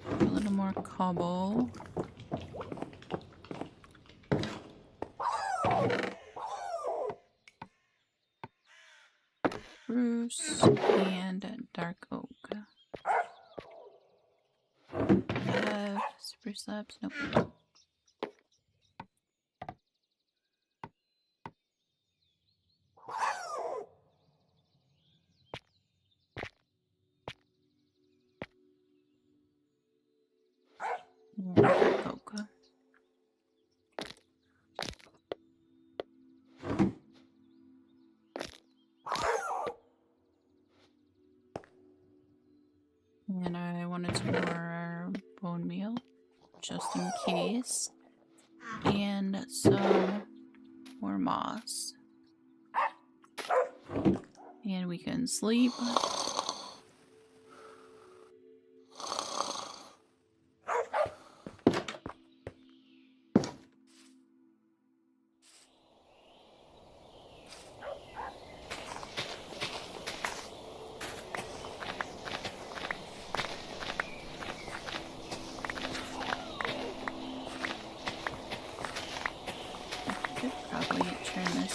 Speaker 1: A little more cobble. Spruce and dark oak. Spruce slabs? Nope. Dark oak. And I wanted some more bone meal, just in case. And some more moss. And we can sleep.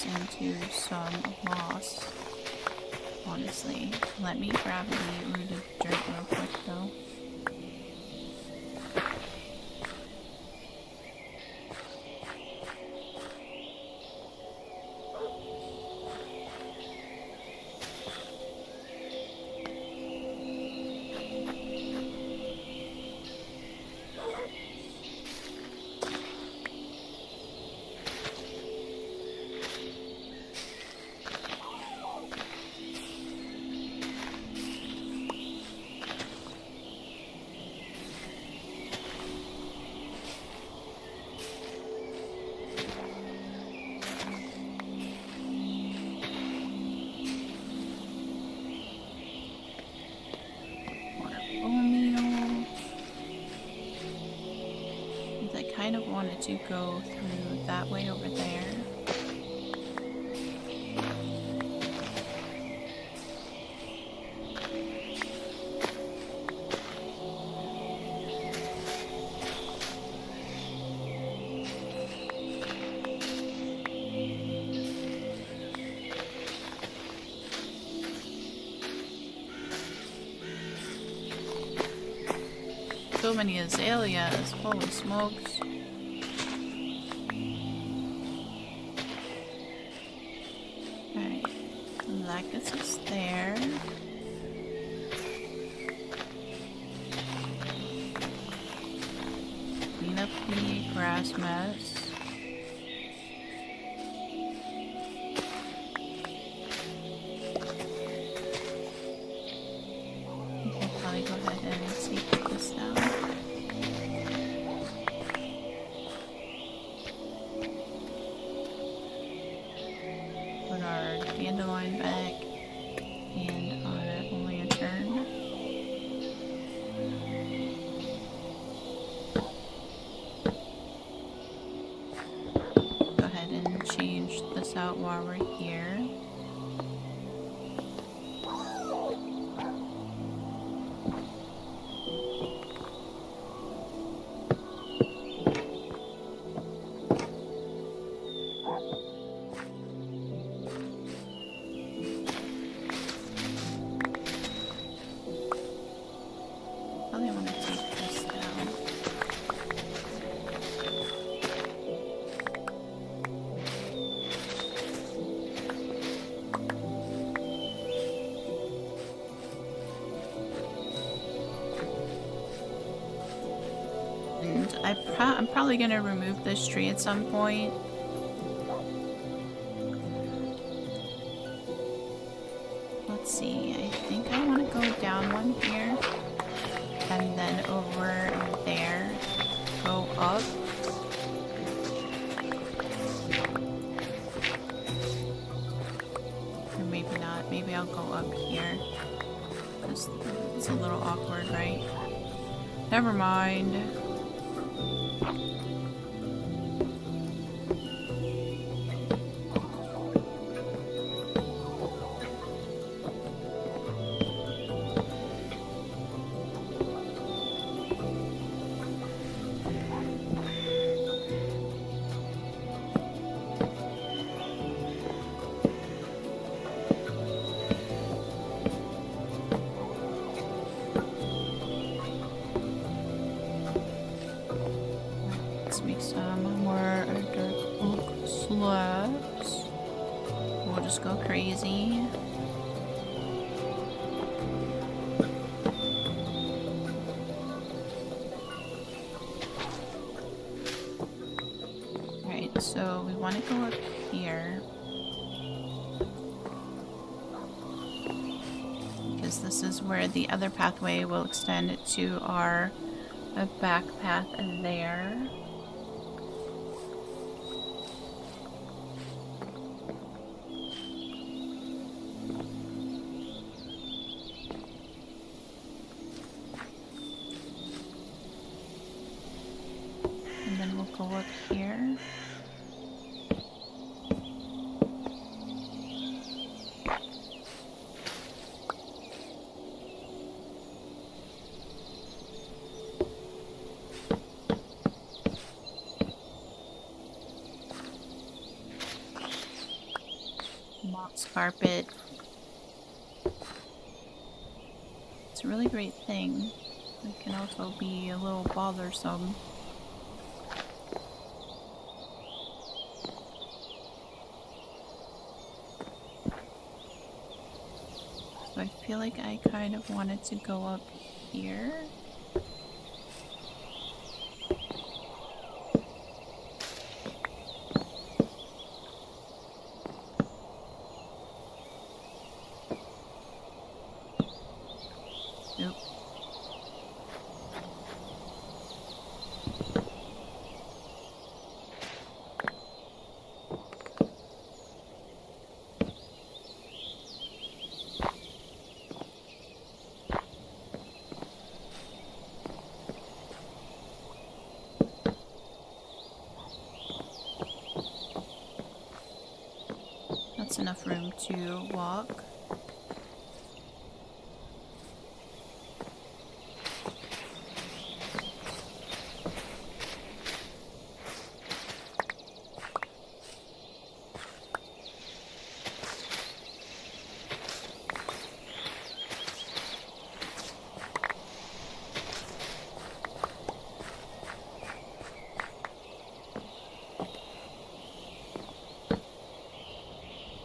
Speaker 1: Into some moss. Honestly, let me grab the rooted dirt real quick though. I kind of wanted to go through that way over there. So many azaleas, holy smokes. Alright, that gets us there. Clean up the grass mess. We'll probably go ahead and take this down. Put our dandelion back and our lantern. Go ahead and change this out while we're here. I'm probably gonna remove this tree at some point. Let's see, I think I want to go down one here and then over there, go up. Or maybe not, maybe I'll go up here. Because it's a little awkward, right? Never mind. Let's make some more dark oak slabs. We'll just go crazy. Alright, so we want to go up here. Because this is where the other pathway will extend to our back path there. moss carpet. It's a really great thing. It can also be a little bothersome. So I feel like I kind of wanted to go up here. Nope. That's enough room to walk.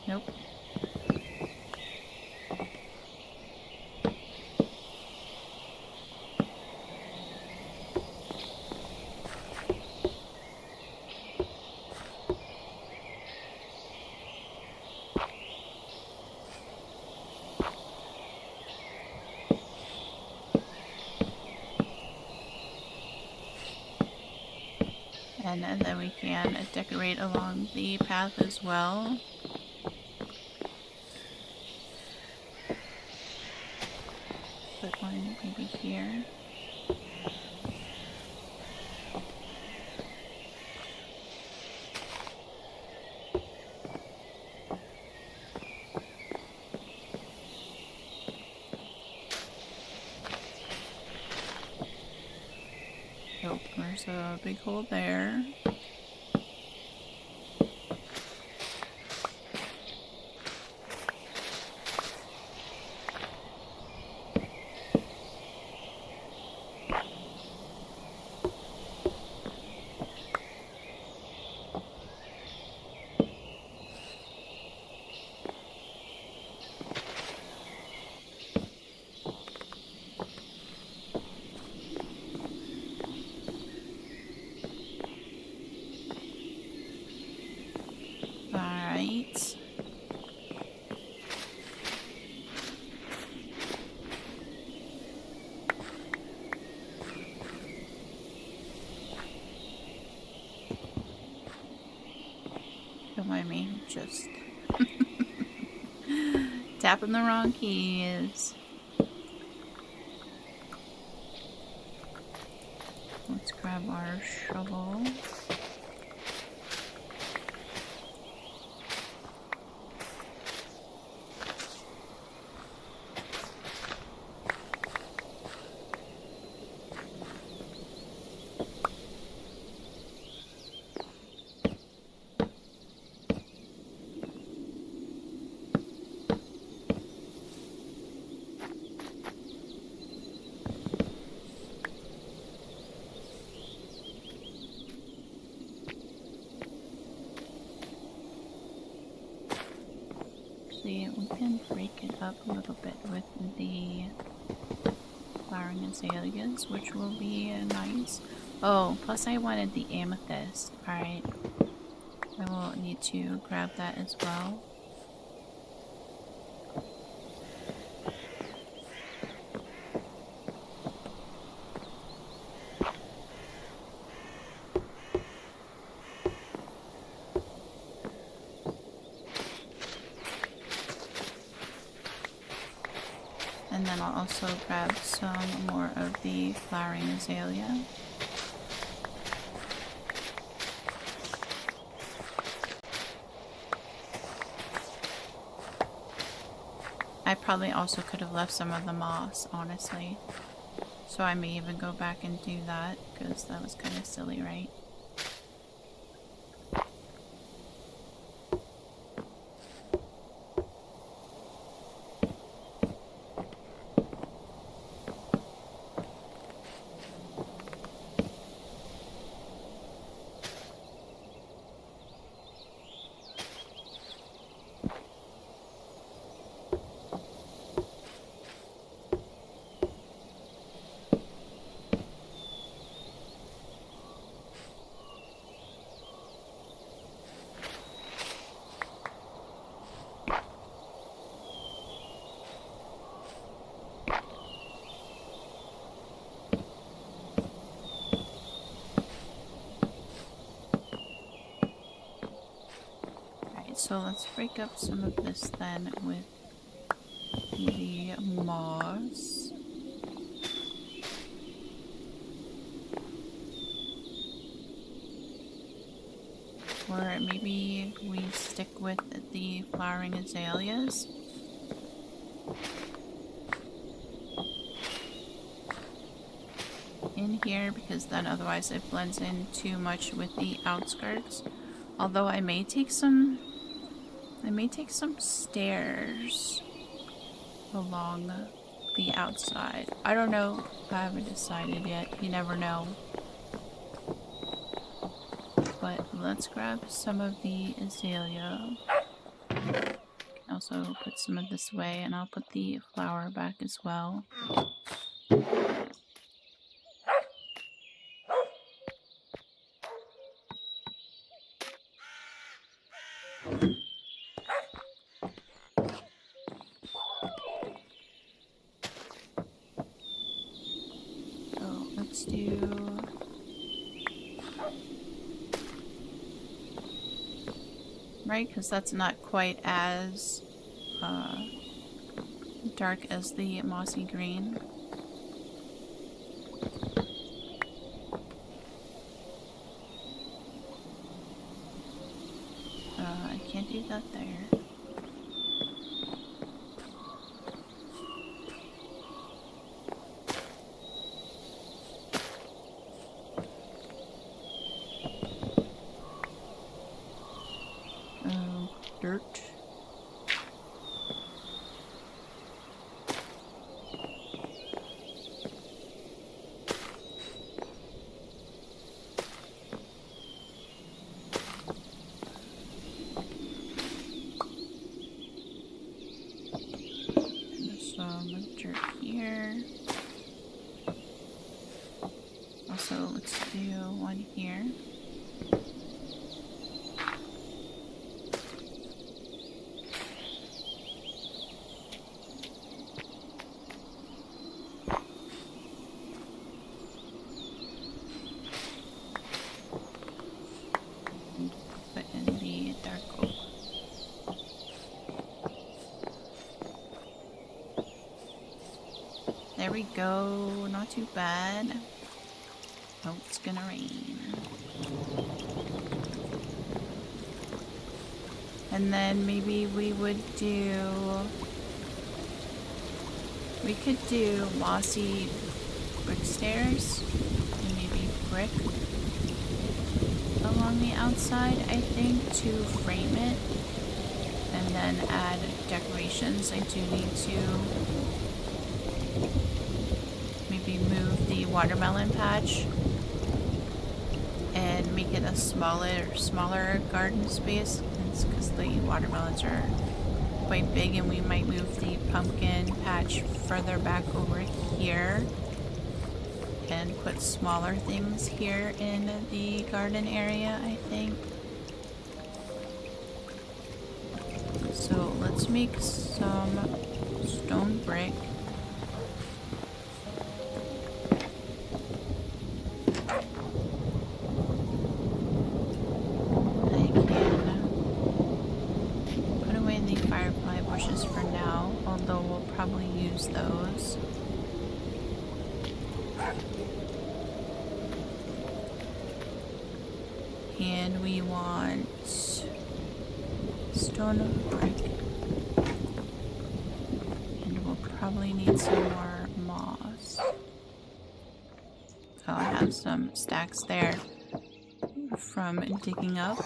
Speaker 1: Nope. And then we can decorate along the path as well. Put one maybe here. Oh, there's a big hole there. Alright. Don't mind me, just tapping the wrong keys. Let's grab our shovel. We can break it up a little bit with the flowering azaleas, which will be nice. Oh, plus I wanted the amethyst. Alright. I will need to grab that as well. And then I'll also grab some more of the flowering azalea. I probably also could have left some of the moss, honestly. So I may even go back and do that, because that was kind of silly, right? Alright, so let's break up some of this then with the moss. Or maybe we stick with the flowering azaleas. In here, because then otherwise it blends in too much with the outskirts. Although I may take some stairs along the outside. I don't know. I haven't decided yet. You never know. But let's grab some of the azalea. Also put some of this away, and I'll put the flower back as well. So let's do... Right, because that's not quite as dark as the mossy green. I can't do that there. Dirt. Some dirt here. Also, let's do one here. There we go, not too bad. Oh, it's gonna rain. And then maybe we would do... We could do mossy brick stairs and maybe brick along the outside, I think, to frame it. And then add decorations. I do need to maybe move the watermelon patch and make it a smaller garden space. It's because the watermelons are quite big, and we might move the pumpkin patch further back over here and put smaller things here in the garden area, I think. So let's make some stone brick. I can put away the firefly bushes for now, although we'll probably use those. And we want stone brick. And we'll probably need some more moss. Oh, I have some stacks there from digging up.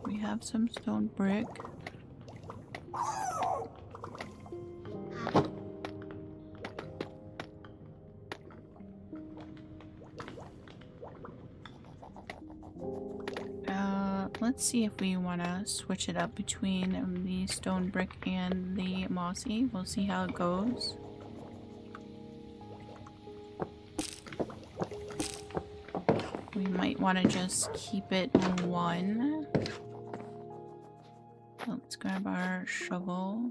Speaker 1: We have some stone brick. Let's see if we want to switch it up between the stone brick and the mossy. We'll see how it goes. We might want to just keep it one. Let's grab our shovel.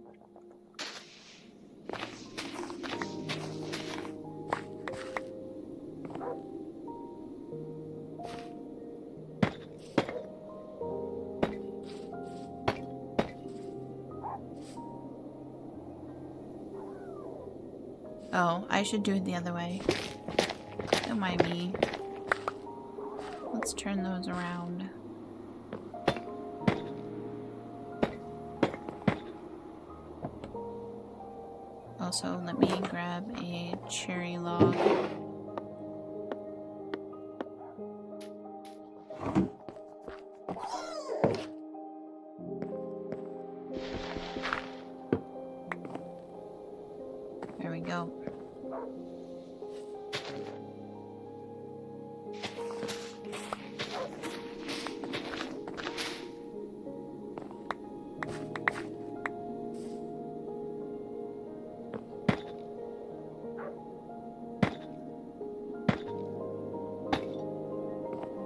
Speaker 1: Oh, I should do it the other way. Don't mind me. Let's turn those around. Also, let me grab a cherry log. There we go.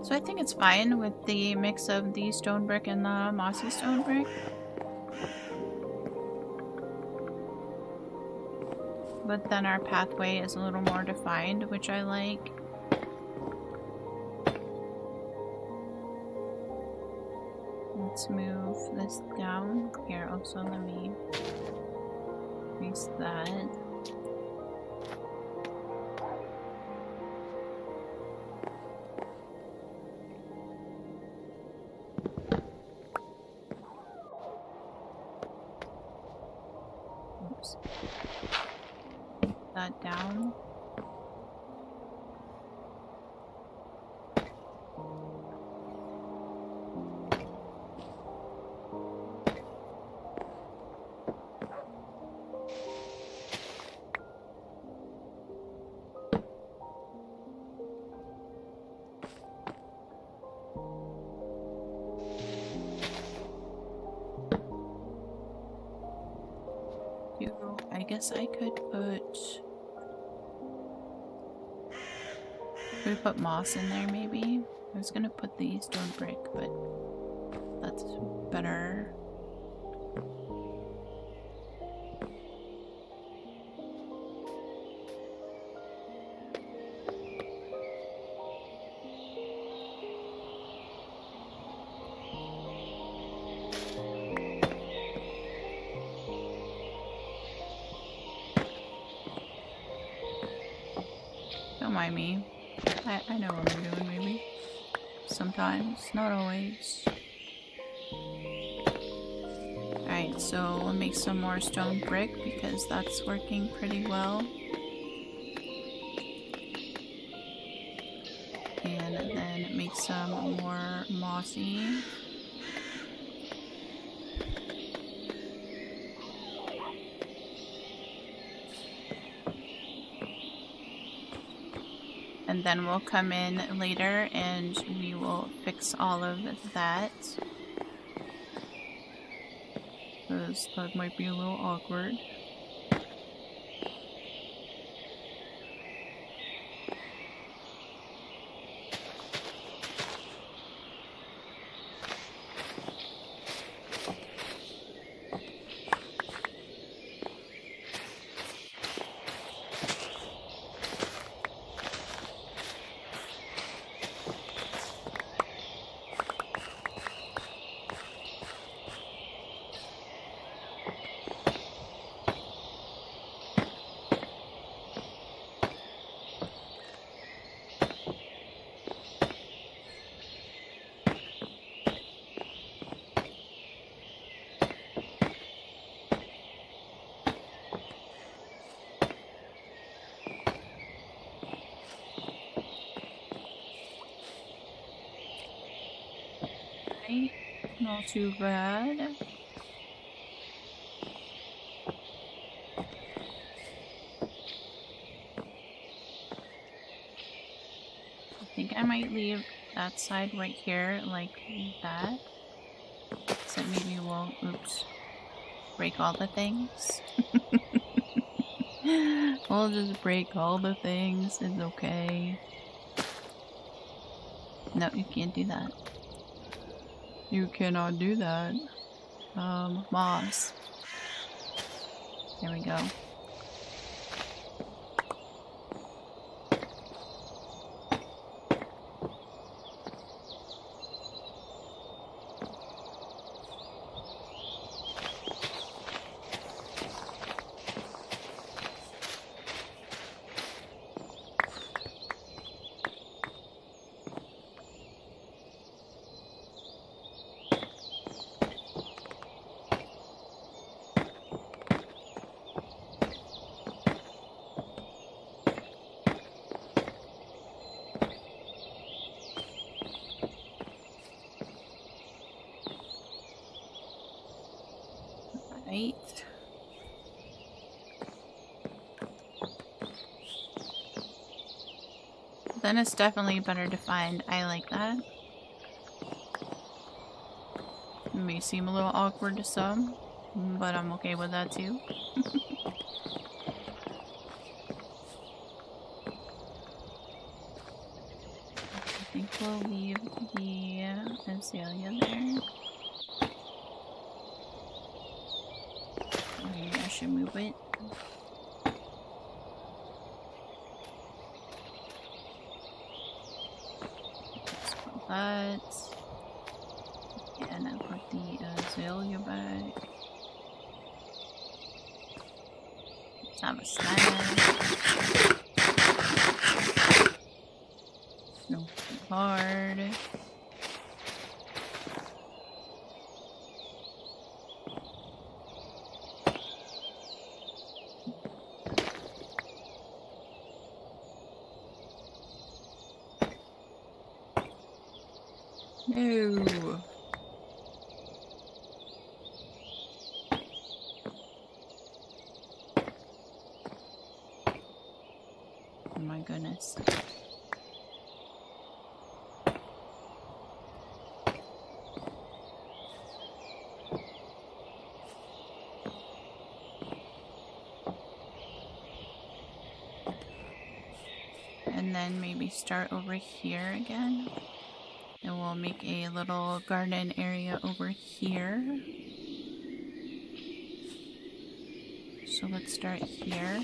Speaker 1: So I think it's fine with the mix of the stone brick and the mossy stone brick. But then our pathway is a little more defined, which I like. Let's move this down. Here, also let me increase that. Oops. That down. I guess I could put moss in there maybe. I was gonna put the stone brick, but that's better. Don't mind me. I know what I'm doing, maybe. Sometimes, not always. Alright, so we'll make some more stone brick because that's working pretty well. And then make some more mossy. And then we'll come in later and we will fix all of that. Because that might be a little awkward. Not too bad. I think I might leave that side right here like that. So maybe we won't, oops, break all the things. We'll just break all the things, it's okay. No, you can't do that. You cannot do that. Moss. There we go. Right. Then it's definitely better defined. I like that. It may seem a little awkward to some, but I'm okay with that too. I think we'll leave the azalea there. Maybe I should move it. Let's put that. And then put the azalea back. Let's have a snack. No, too hard. No. Oh my goodness. And then maybe start over here again. And we'll make a little garden area over here. So let's start here.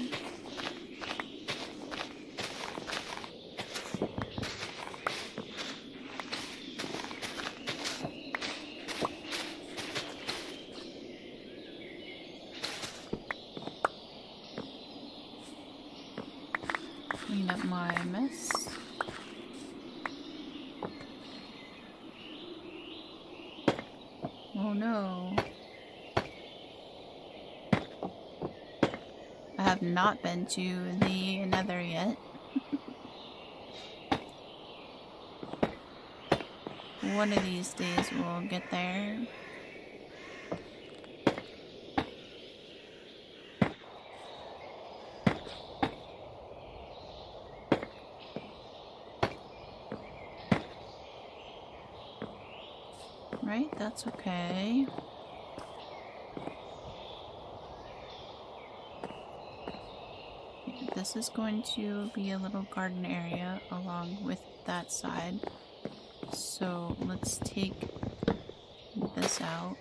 Speaker 1: Clean up my mess. Oh no. I have not been to the Nether yet. One of these days we'll get there. Right, that's okay. This is going to be a little garden area along with that side. So let's take this out.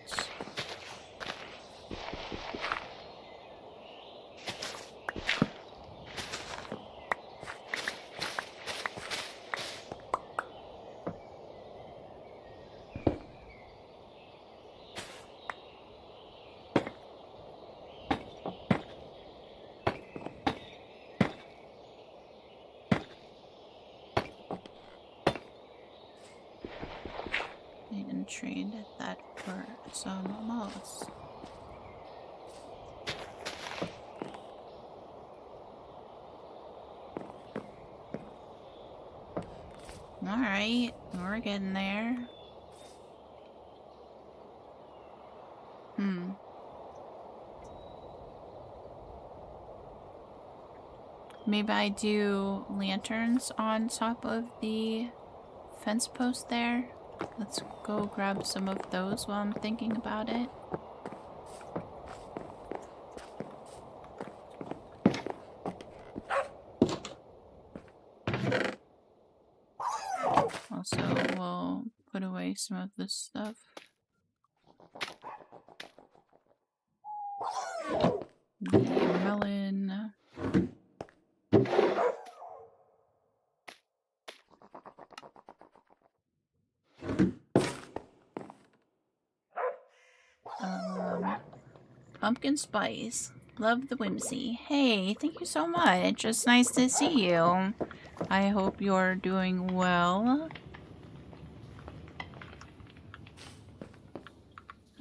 Speaker 1: And trade that for some moss. Alright, we're getting there. Maybe I do lanterns on top of the fence post there. Let's go grab some of those while I'm thinking about it. Also, we'll put away some of this stuff. The melon. Pumpkin spice. Love the whimsy. Hey, thank you so much. It's nice to see you. I hope you're doing well.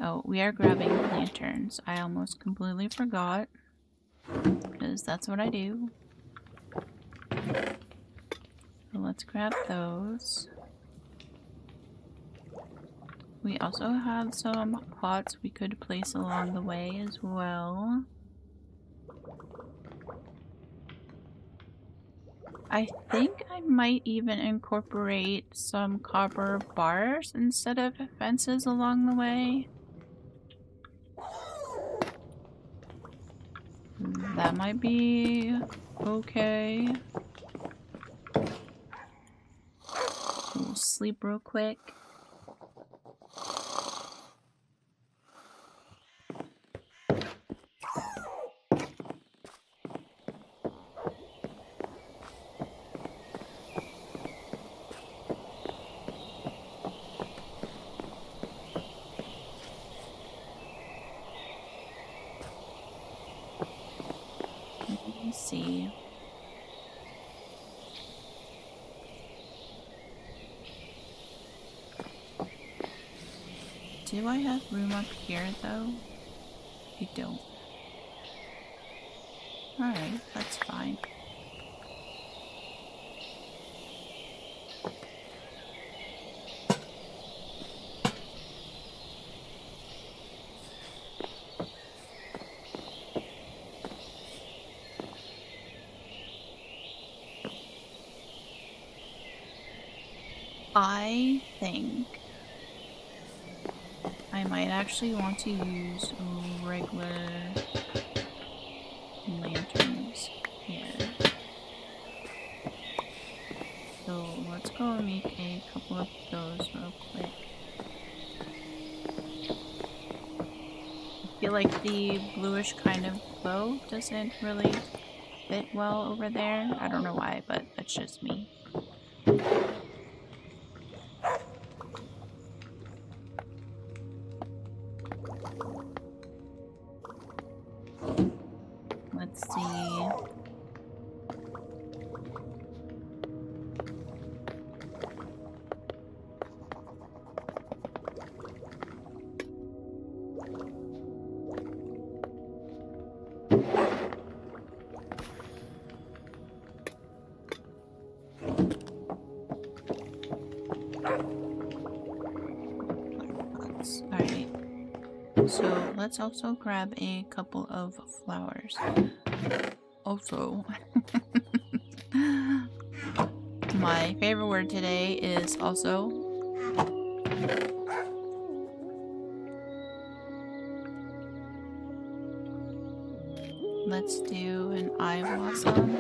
Speaker 1: Oh, we are grabbing lanterns. I almost completely forgot. Because that's what I do. So let's grab those. We also have some pots we could place along the way as well. I think I might even incorporate some copper bars instead of fences along the way. That might be okay. We'll sleep real quick. Let me see. Do I have room up here though? I don't. Alright, that's fine. I think I might actually want to use regular lanterns here. So let's go and make a couple of those real quick. I feel like the bluish kind of glow doesn't really fit well over there. I don't know why, but that's just me. Let's see. Alright. So let's also grab a couple of flowers. Also, my favorite word today is also. Let's do an eye blossom.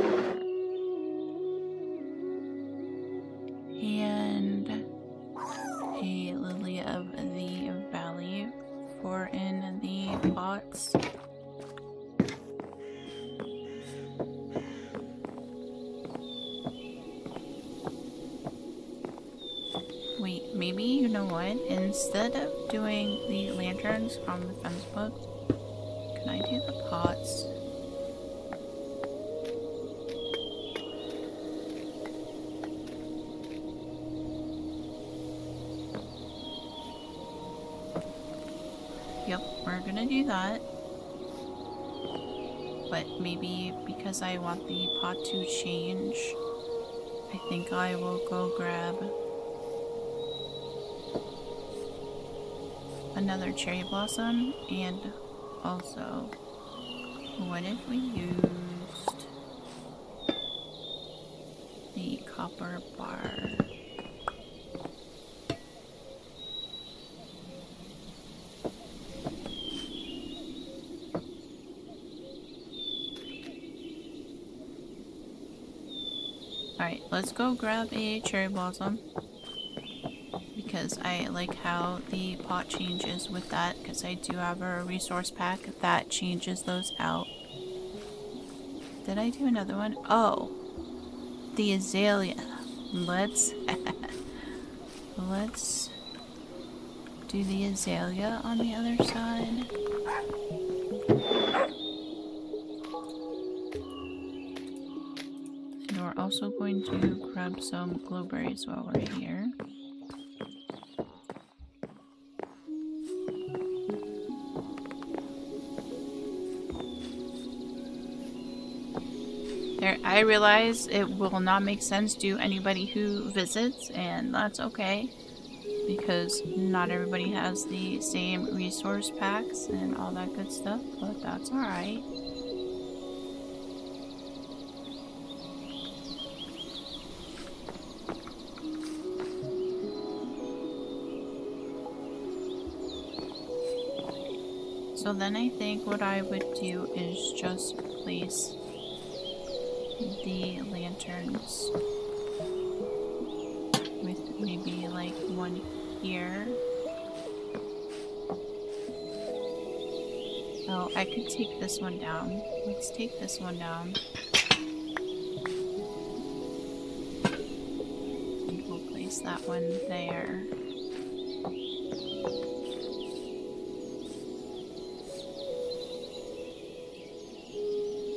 Speaker 1: And a lily of the valley for in the pots. Wait, maybe, you know what? Instead of doing the lanterns from the fence books, can I do the pots? Yep, we're gonna do that. But maybe because I want the pot to change, I think I will go grab another cherry blossom. And also, what if we used the copper bar? Alright, let's go grab a cherry blossom. Because I like how the pot changes with that, because I do have a resource pack that changes those out. Did I do another one? Oh, the azalea. Let's do the azalea on the other side. And we're also going to grab some glowberries while we're here. I realize it will not make sense to anybody who visits, and that's okay, because not everybody has the same resource packs and all that good stuff, but that's alright. So then I think what I would do is just place the lanterns with maybe like one here. Oh, I could take this one down. Let's take this one down. And we'll place that one there.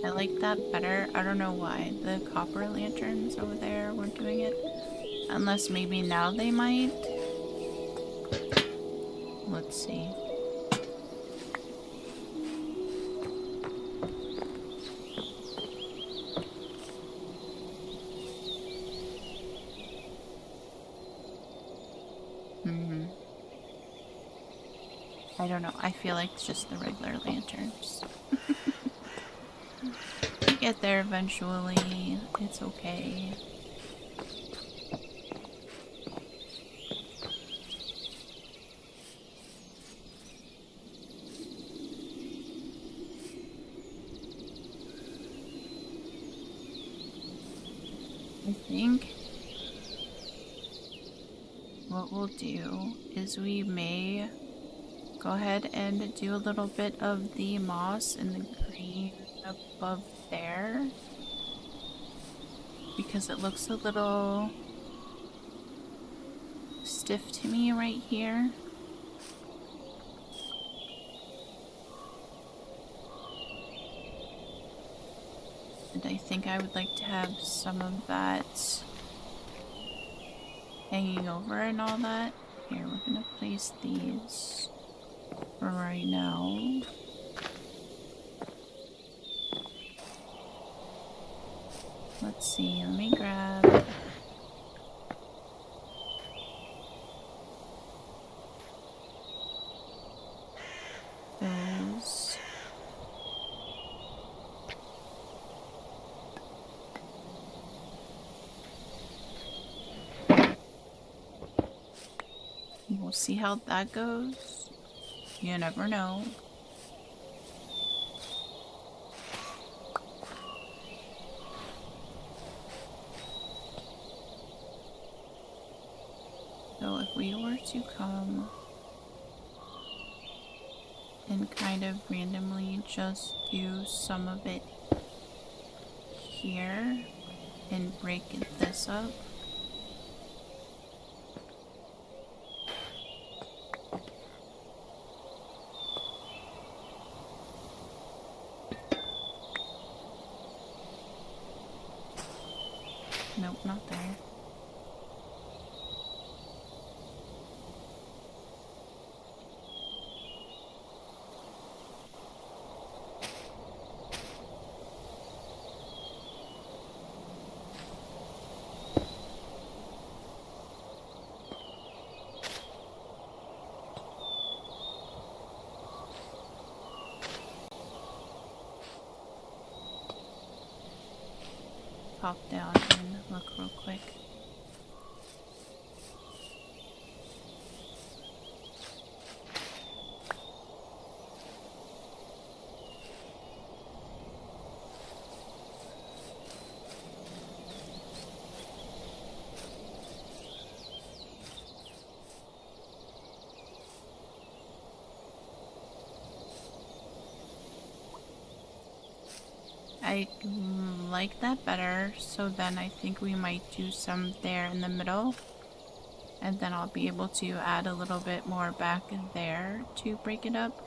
Speaker 1: I like that better. I don't know why the copper lanterns over there weren't doing it. Unless maybe now they might. Let's see. I don't know. I feel like it's just the regular lanterns. We get there eventually. It's okay. I think what we'll do is we may go ahead and do a little bit of the moss and the green above there, because it looks a little stiff to me right here. And I think I would like to have some of that hanging over and all that. Here, we're gonna place these for right now. Let's see, let me grab those. We'll see how that goes. You never know. So if we were to come and kind of randomly just do some of it here and break this up. Nope, not there. Pop down and look real quick. I like that better, so then I think we might do some there in the middle, and then I'll be able to add a little bit more back there to break it up.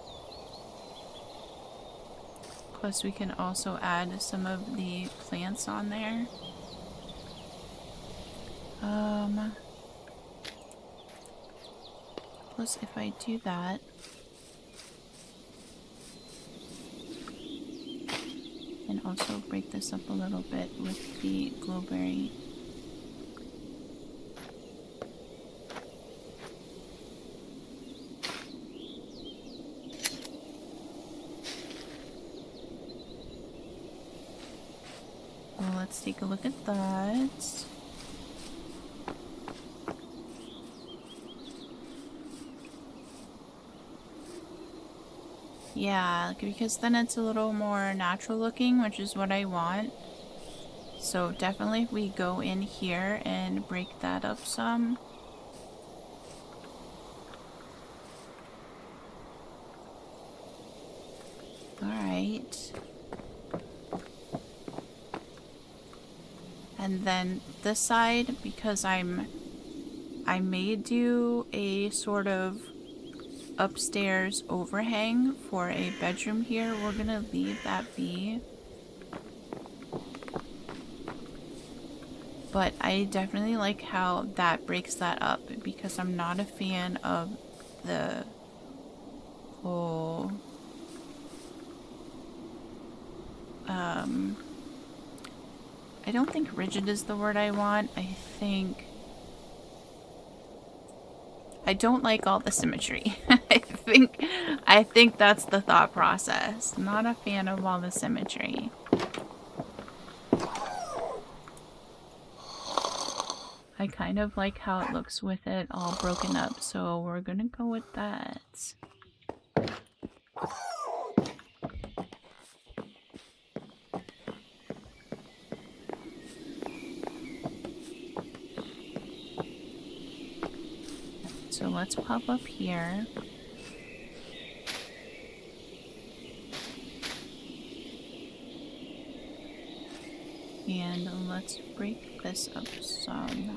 Speaker 1: Plus we can also add some of the plants on there. Plus if I do that, and also break this up a little bit with the glowberry. let's take a look at that. Yeah, because then it's a little more natural looking, which is what I want. So definitely if we go in here and break that up some. Alright. And then this side, because I may do a sort of upstairs overhang for a bedroom here. We're gonna leave that be. But I definitely like how that breaks that up because I'm not a fan of the whole I don't think rigid is the word I want. I don't like all the symmetry. I think that's the thought process. Not a fan of all the symmetry. I kind of like how it looks with it all broken up, so we're gonna go with that. So let's pop up here. And let's break this up some.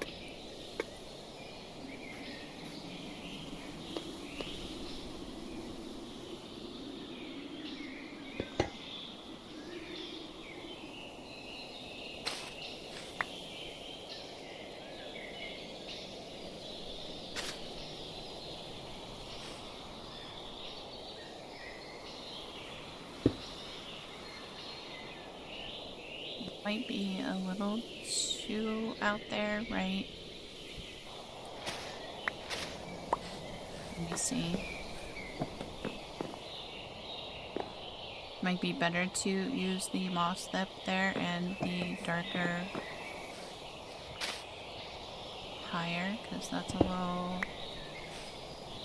Speaker 1: Might be a little too out there, right? Let me see. Might be better to use the moss step there and the darker higher, because that's a little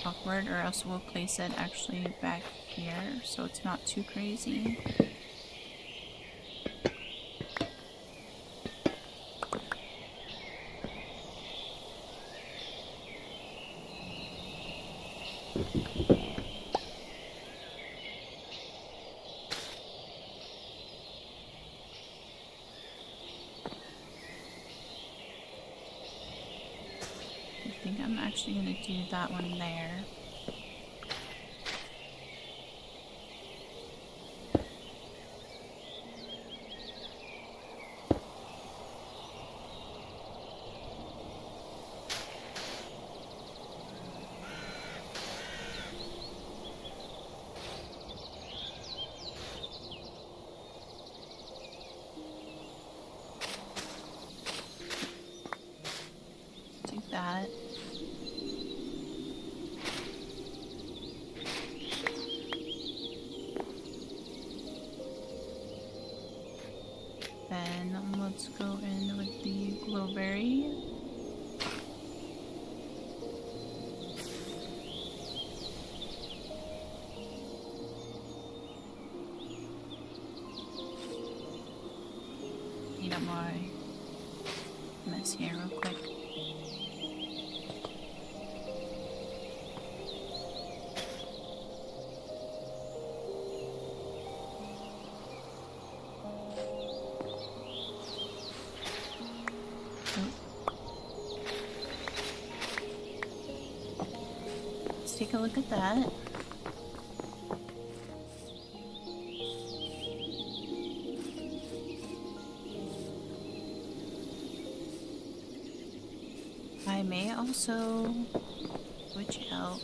Speaker 1: awkward, or else we'll place it actually back here so it's not too crazy. I think I'm actually going to do that one there. Do that. Then let's go in with the glowberry. Clean up my mess here real quick. Take a look at that. I may also switch out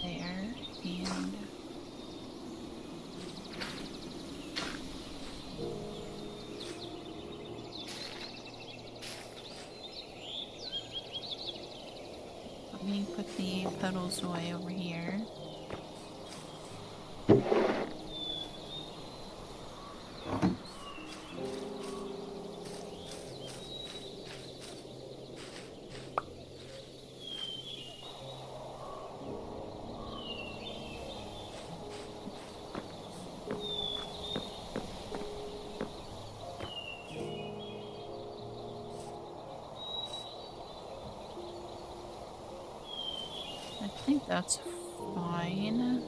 Speaker 1: there and petals away over here. I think that's fine.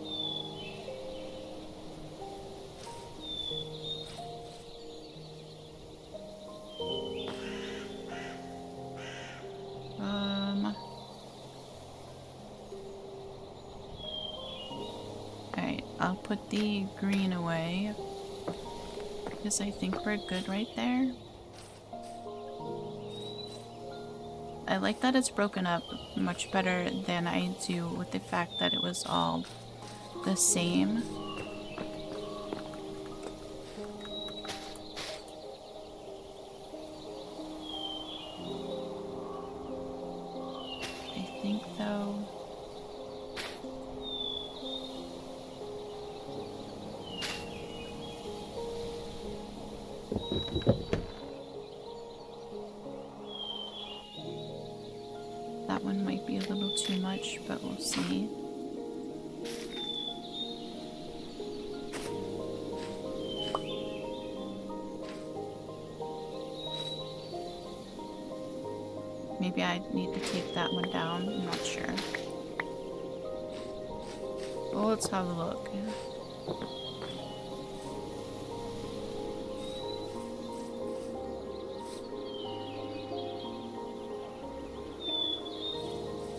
Speaker 1: Alright, I'll put the green away because I think we're good right there. I like that it's broken up much better than I do with the fact that it was all the same. I think though... that one might be a little too much, but we'll see. Maybe I need to take that one down, I'm not sure. Well, let's have a look.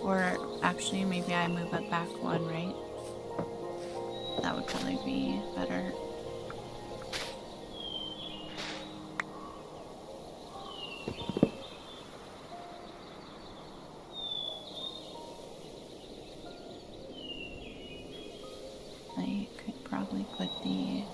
Speaker 1: Or actually, maybe I move it back one, right? That would probably be better. I could probably put the...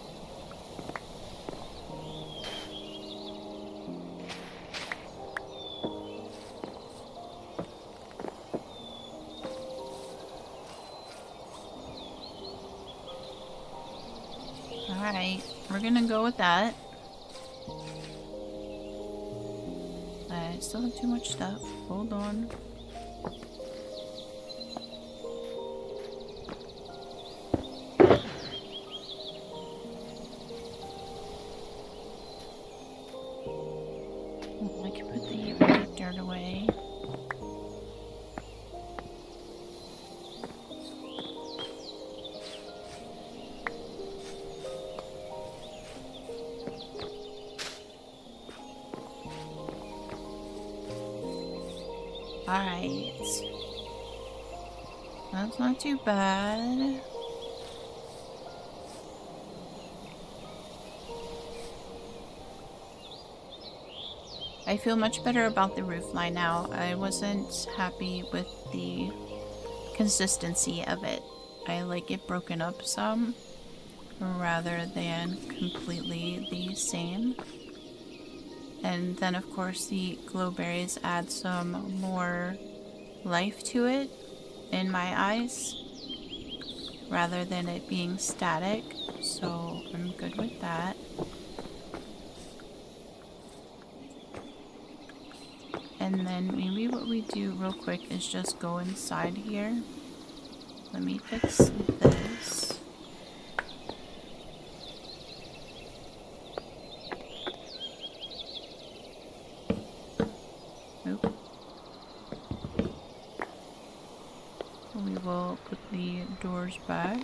Speaker 1: Alright, we're gonna go with that. I still have too much stuff. Hold on. I can put the white dirt away. Alright. That's not too bad. I feel much better about the roof line now. I wasn't happy with the consistency of it. I like it broken up some rather than completely the same. And then of course the glowberries add some more life to it in my eyes rather than it being static, so I'm good with that. And then maybe what we do real quick is just go inside here. Let me fix this. Nope. We will put the doors back.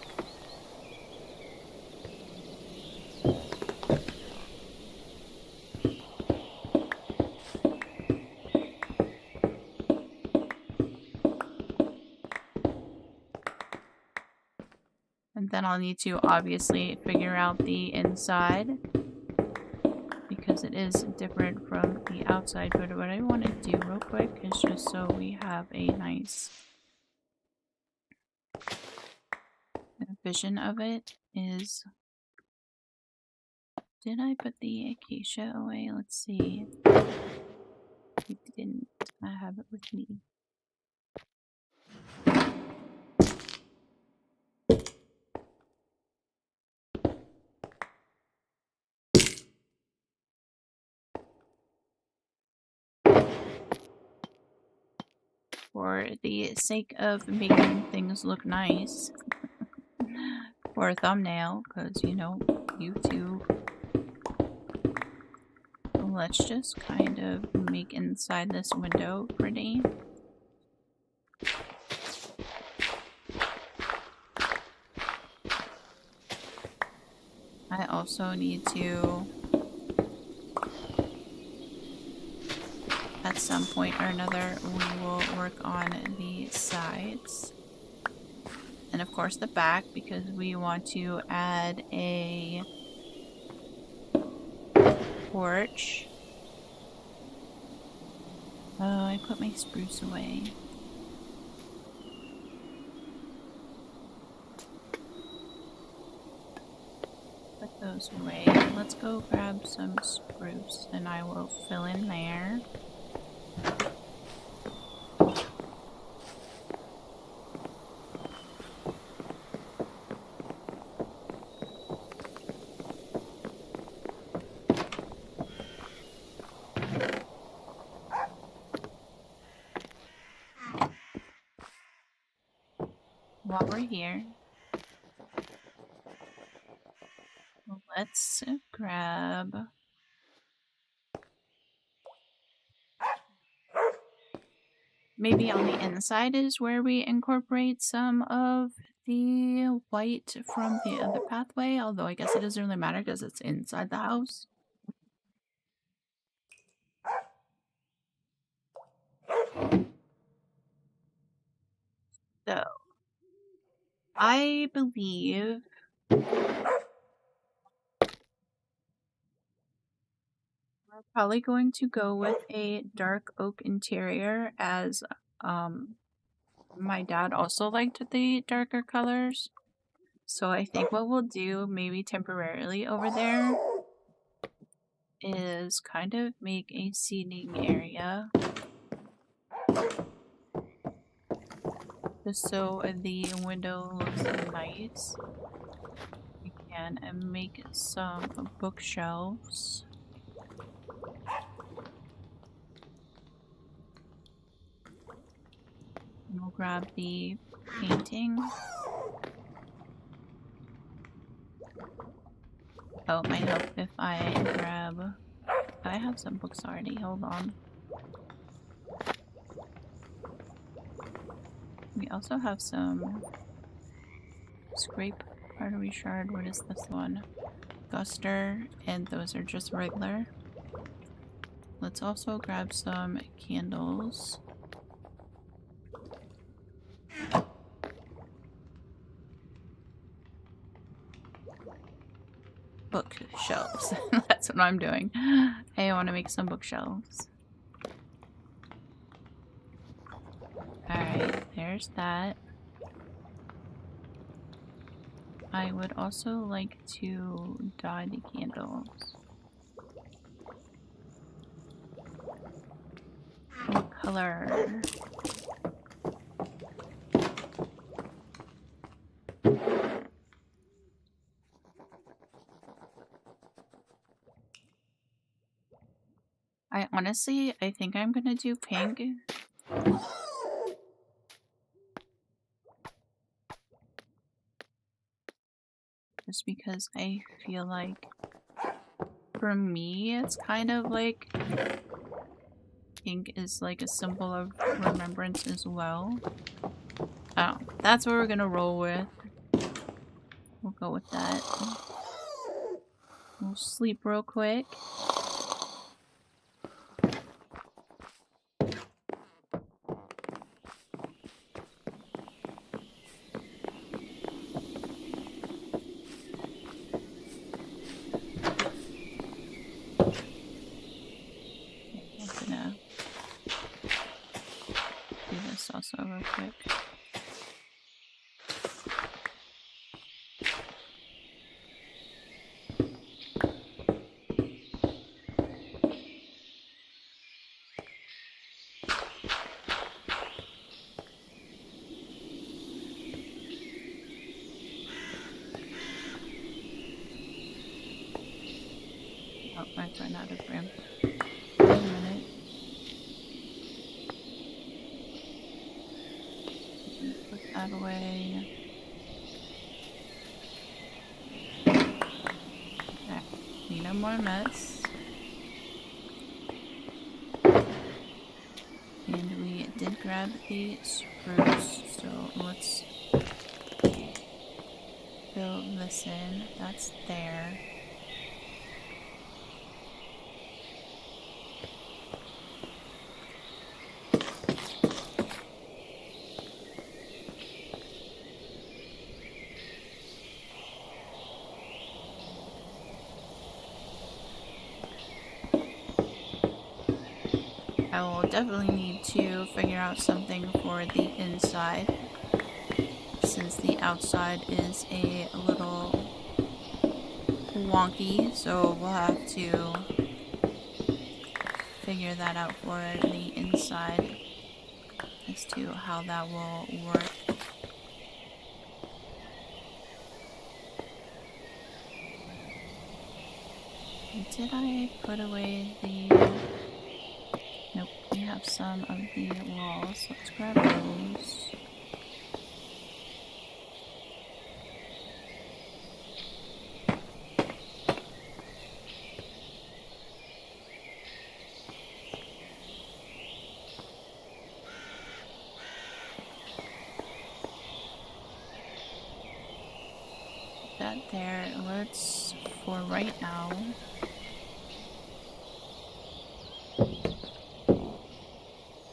Speaker 1: And then I'll need to obviously figure out the inside because it is different from the outside. But what I want to do real quick is just so we have a nice vision of it is... Did I put the acacia away? Let's see. I didn't. I have it with me. for the sake of making things look nice. For a thumbnail, because, you know, YouTube. Let's just kind of make inside this window pretty. I also need to, at some point or another, we will work on the sides. And of course the back, because we want to add a porch. Oh, I put my spruce away. Put those away. Let's go grab some spruce and I will fill in there. While we're here, let's grab maybe on the inside is where we incorporate some of the white from the other pathway, although I guess it doesn't really matter because it's inside the house. So, I believe we're probably going to go with a dark oak interior, as my dad also liked the darker colors. So I think what we'll do, maybe temporarily over there, is kind of make a seating area. Just so the window looks nice. We can make some bookshelves. We'll grab the painting. Oh, it might help if I grab... I have some books already, hold on. We also have some scrape artery shard. What is this one? Guster, and those are just regular. Let's also grab some candles. Bookshelves. That's what I'm doing. I want to make some bookshelves. Alright, there's that. I would also like to dye the candles. What color? I think I'm gonna do pink. Just because I feel like, for me, it's kind of like pink is like a symbol of remembrance as well. Oh, that's what we're gonna roll with. We'll go with that. We'll sleep real quick. Also real quick. Oh, I've run out of room. Wait a minute. that away. Okay, need no more mess. And we did grab the spruce, so let's fill this in. That's there. I will definitely need to figure out something for the inside, since the outside is a little wonky, so we'll have to figure that out for the inside as to how that will work. Did I put away the... Nope, we have some of the walls. Let's grab those. That there. Let's, for right now,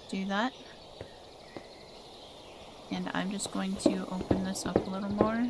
Speaker 1: do that. And I'm just going to open this up a little more.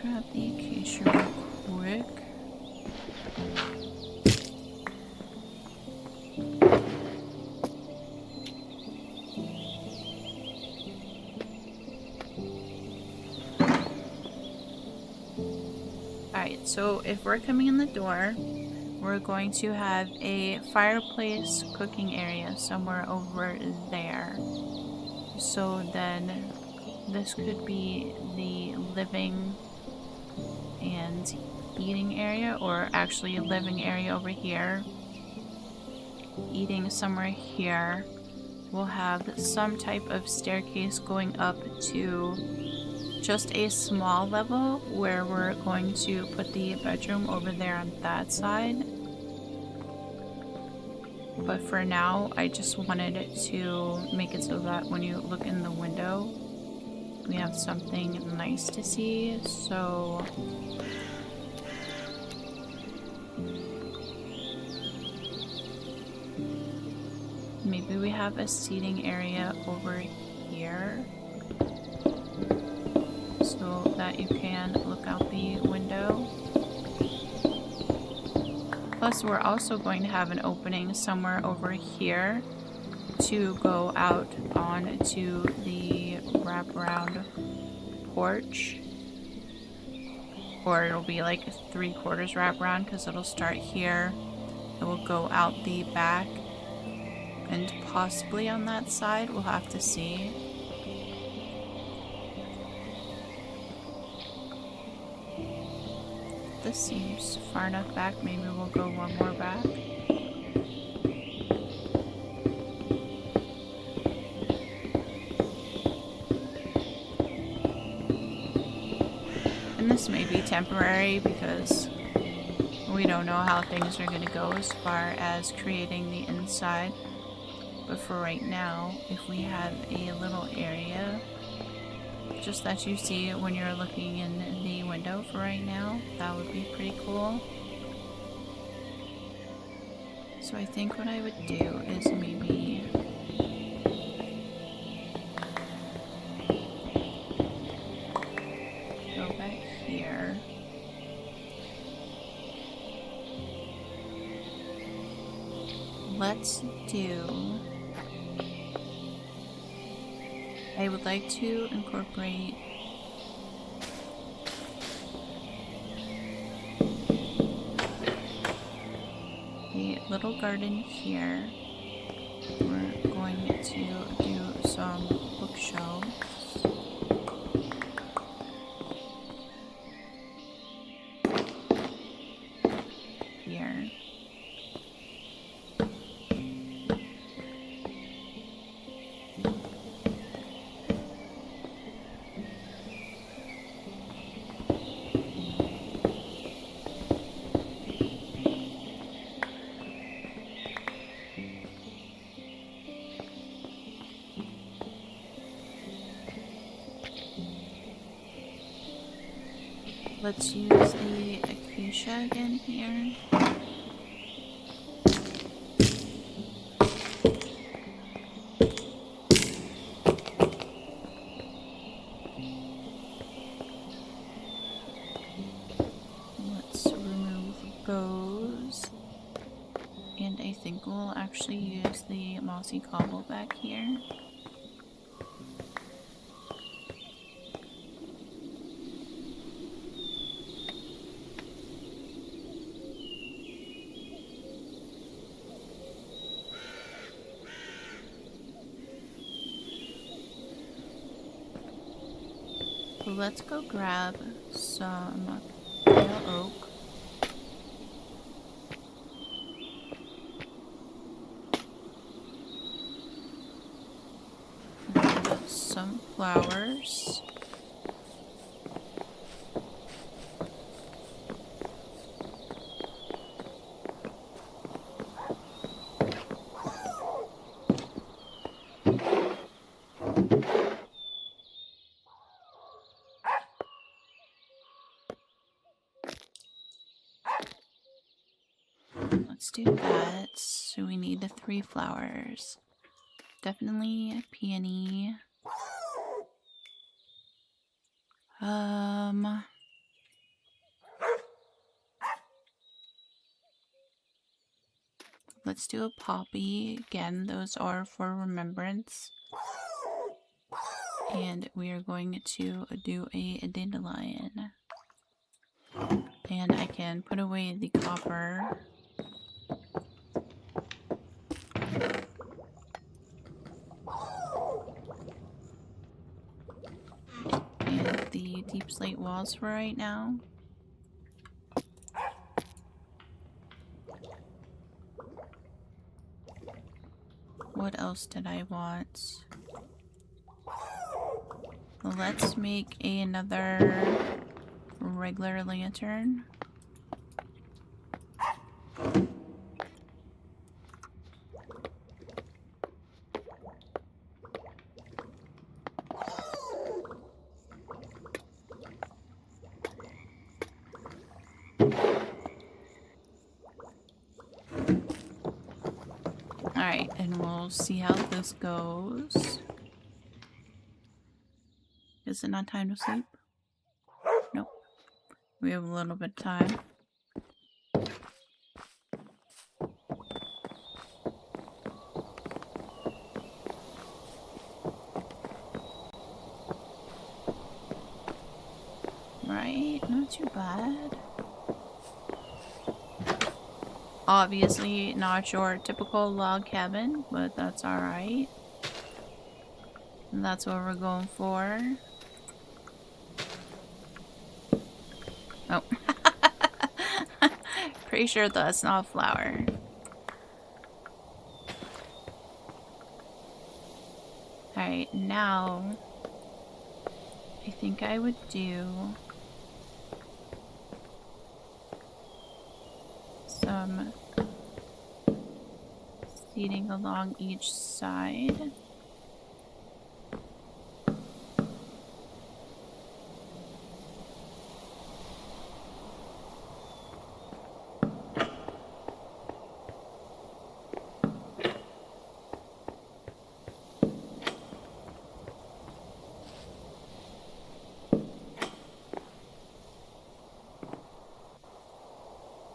Speaker 1: Grab the acacia real quick. Alright, so if we're coming in the door, we're going to have a fireplace cooking area somewhere over there. So then this could be the living and eating area, or actually a living area over here, eating somewhere here. We'll have some type of staircase going up to just a small level where we're going to put the bedroom over there on that side. But for now, I just wanted to make it so that when you look in the window, we have something nice to see. So maybe we have a seating area over here so that you can look out the window. Plus, we're also going to have an opening somewhere over here to go out onto the wraparound porch. Or it'll be like 3/4 wraparound, because it'll start here. It will go out the back. And possibly on that side, we'll have to see. This seems far enough back, maybe we'll go one more back. And this may be temporary because we don't know how things are going to go as far as creating the inside. But for right now, if we have a little area just that you see when you're looking in the window for right now, that would be pretty cool. So I think what I would do is maybe go back here. Let's do I would like to incorporate a little garden here. We're going to do some bookshelves. Here. Let's use the acacia again here. Let's remove those. And I think we'll actually use the mossy cobble back here. Let's go grab some pale oak. And some flowers. Let's do that. So we need the 3 flowers. Definitely a peony. Let's do a poppy. Again, those are for remembrance. And we are going to do a dandelion. And I can put away the copper. And the deep slate walls for right now. What else did I want? Let's make another regular lantern. Alright, and we'll see how this goes. Is it not time to sleep? Nope. We have a little bit of time. Right, not too bad. Obviously not your typical log cabin, but that's alright. And that's what we're going for. Oh. Pretty sure that's not a flower. Alright, now I think I would do some seating along each side.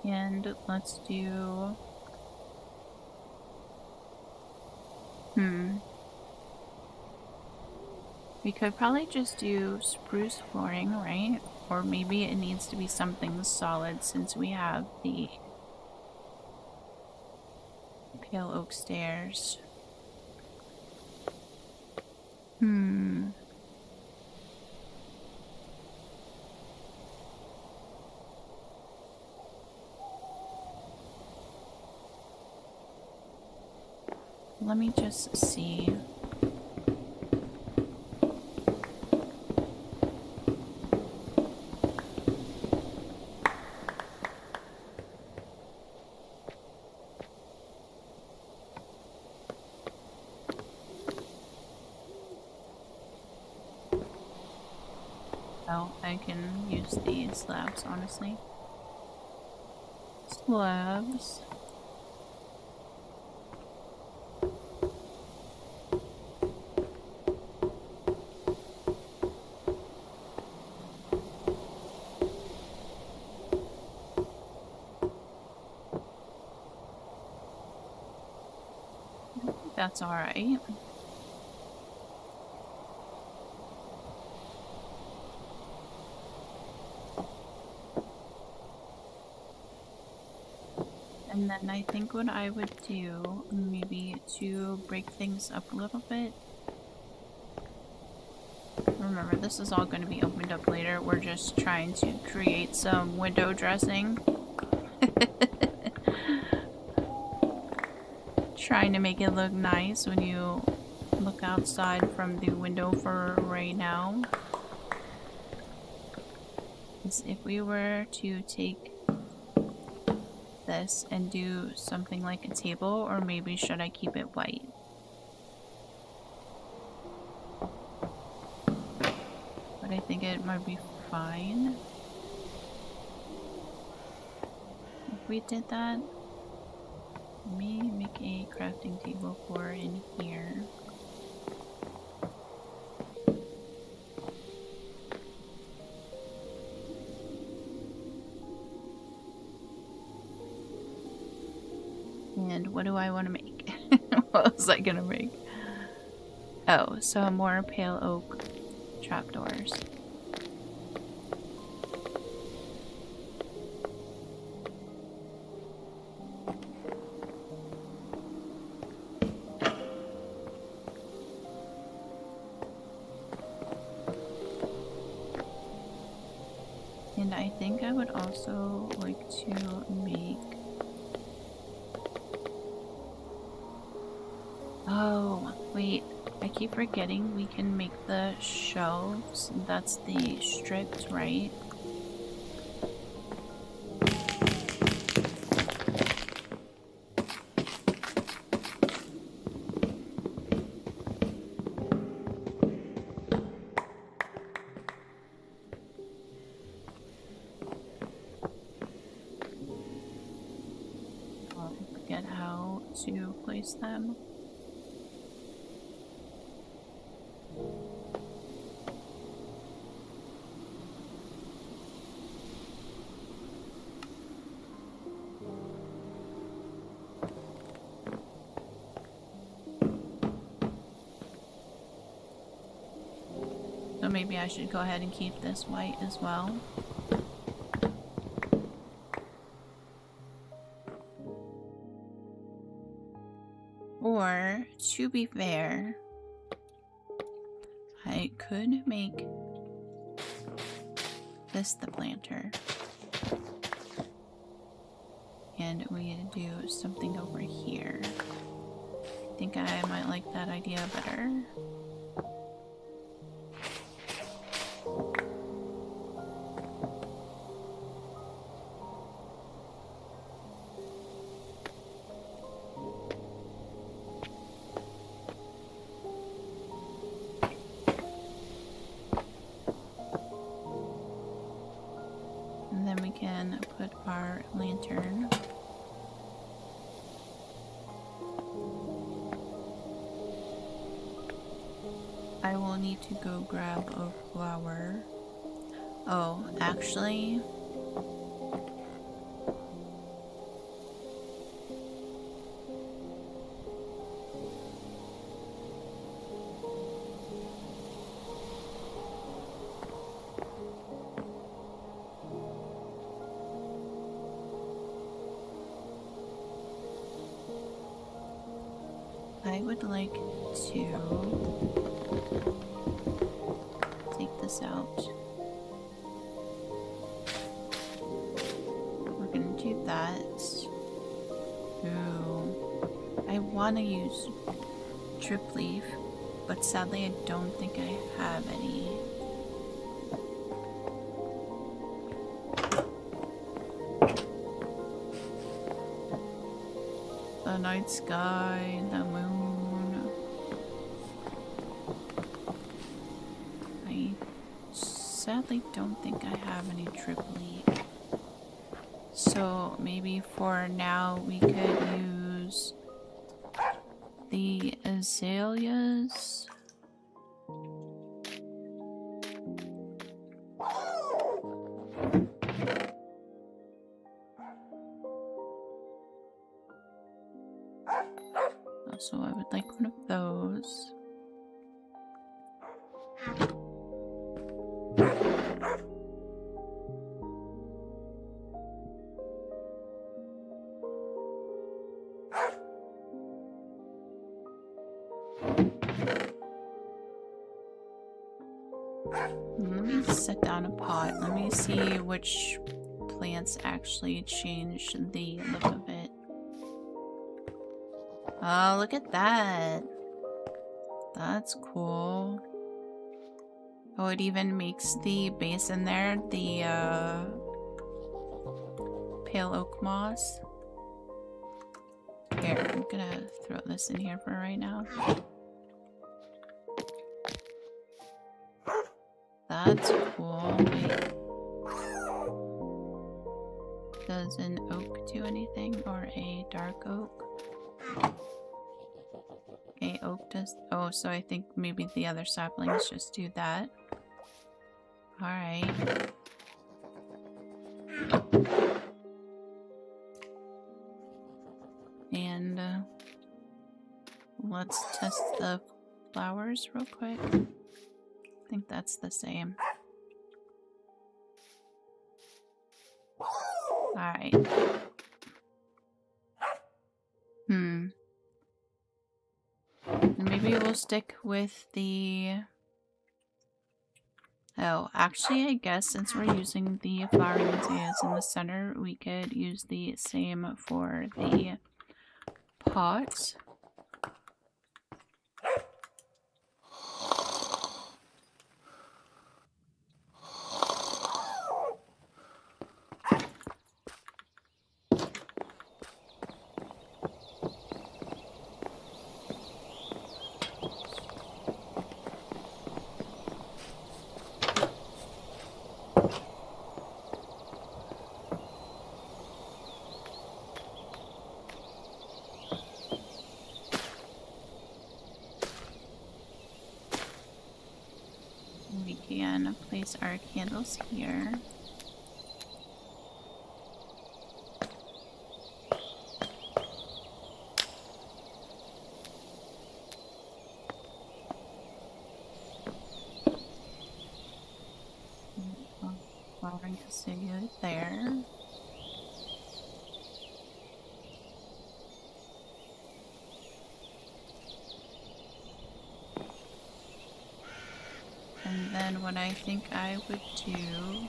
Speaker 1: And let's do... We could probably just do spruce flooring, right? Or maybe it needs to be something solid since we have the pale oak stairs. Let me just see. Oh, I can use these slabs, honestly. Slabs. That's alright. And then I think what I would do, maybe to break things up a little bit. Remember, this is all going to be opened up later. We're just trying to create some window dressing. Trying to make it look nice when you look outside from the window for right now. As if we were to take this and do something like a table, or maybe should I keep it white? But I think it might be fine if we did that. Let me make a crafting table for in here. And what do I want to make? What was I gonna make? Oh, some more pale oak trapdoors. And I think I would also like to make... Oh, wait. I keep forgetting we can make the shelves. That's the stripped, right? I forget how to place them. So maybe I should go ahead and keep this white as well. Or, to be fair, I could make this the planter. And we do something over here. I think I might like that idea better. And then we can put our lantern. I will need to go grab a flower. Oh, actually, I would like to take this out. We're gonna do that. Ooh. I want to use drip leaf, but sadly I don't think I have any. The night sky, the moon. I sadly don't think I have any drip leaf. So maybe for now we could use the azaleas. So I would like one of those. Let me set down a pot. Let me see which plants actually change the look of it. Oh, look at that. That's cool. Oh, it even makes the base in there the pale oak moss. Here, I'm gonna throw this in here for right now. That's cool. Wait. Does an oak do anything, or a dark oak? A oak does. Oh, so I think maybe the other saplings just do that. Alright. And let's test the flowers real quick. I think that's the same. Alright. And maybe we'll stick with the... Oh, actually, I guess since we're using the flowering azaleas in the center, we could use the same for the pot. We can place our candles here. Flowering azalea there. And then what I think I would do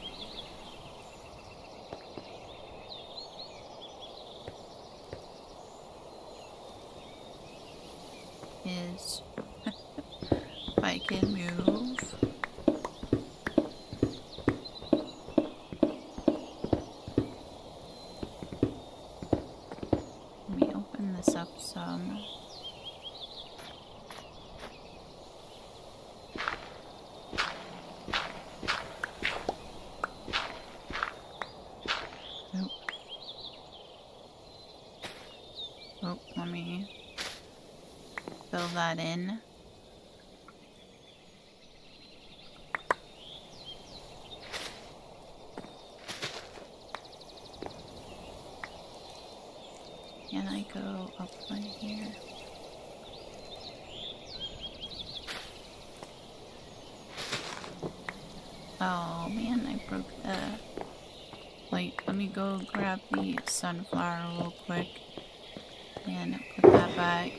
Speaker 1: is, if I can move, let me open this up some. Oh, let me fill that in. Can I go up one here? Oh man, I broke the... Wait, let me go grab the sunflower real quick and put that back.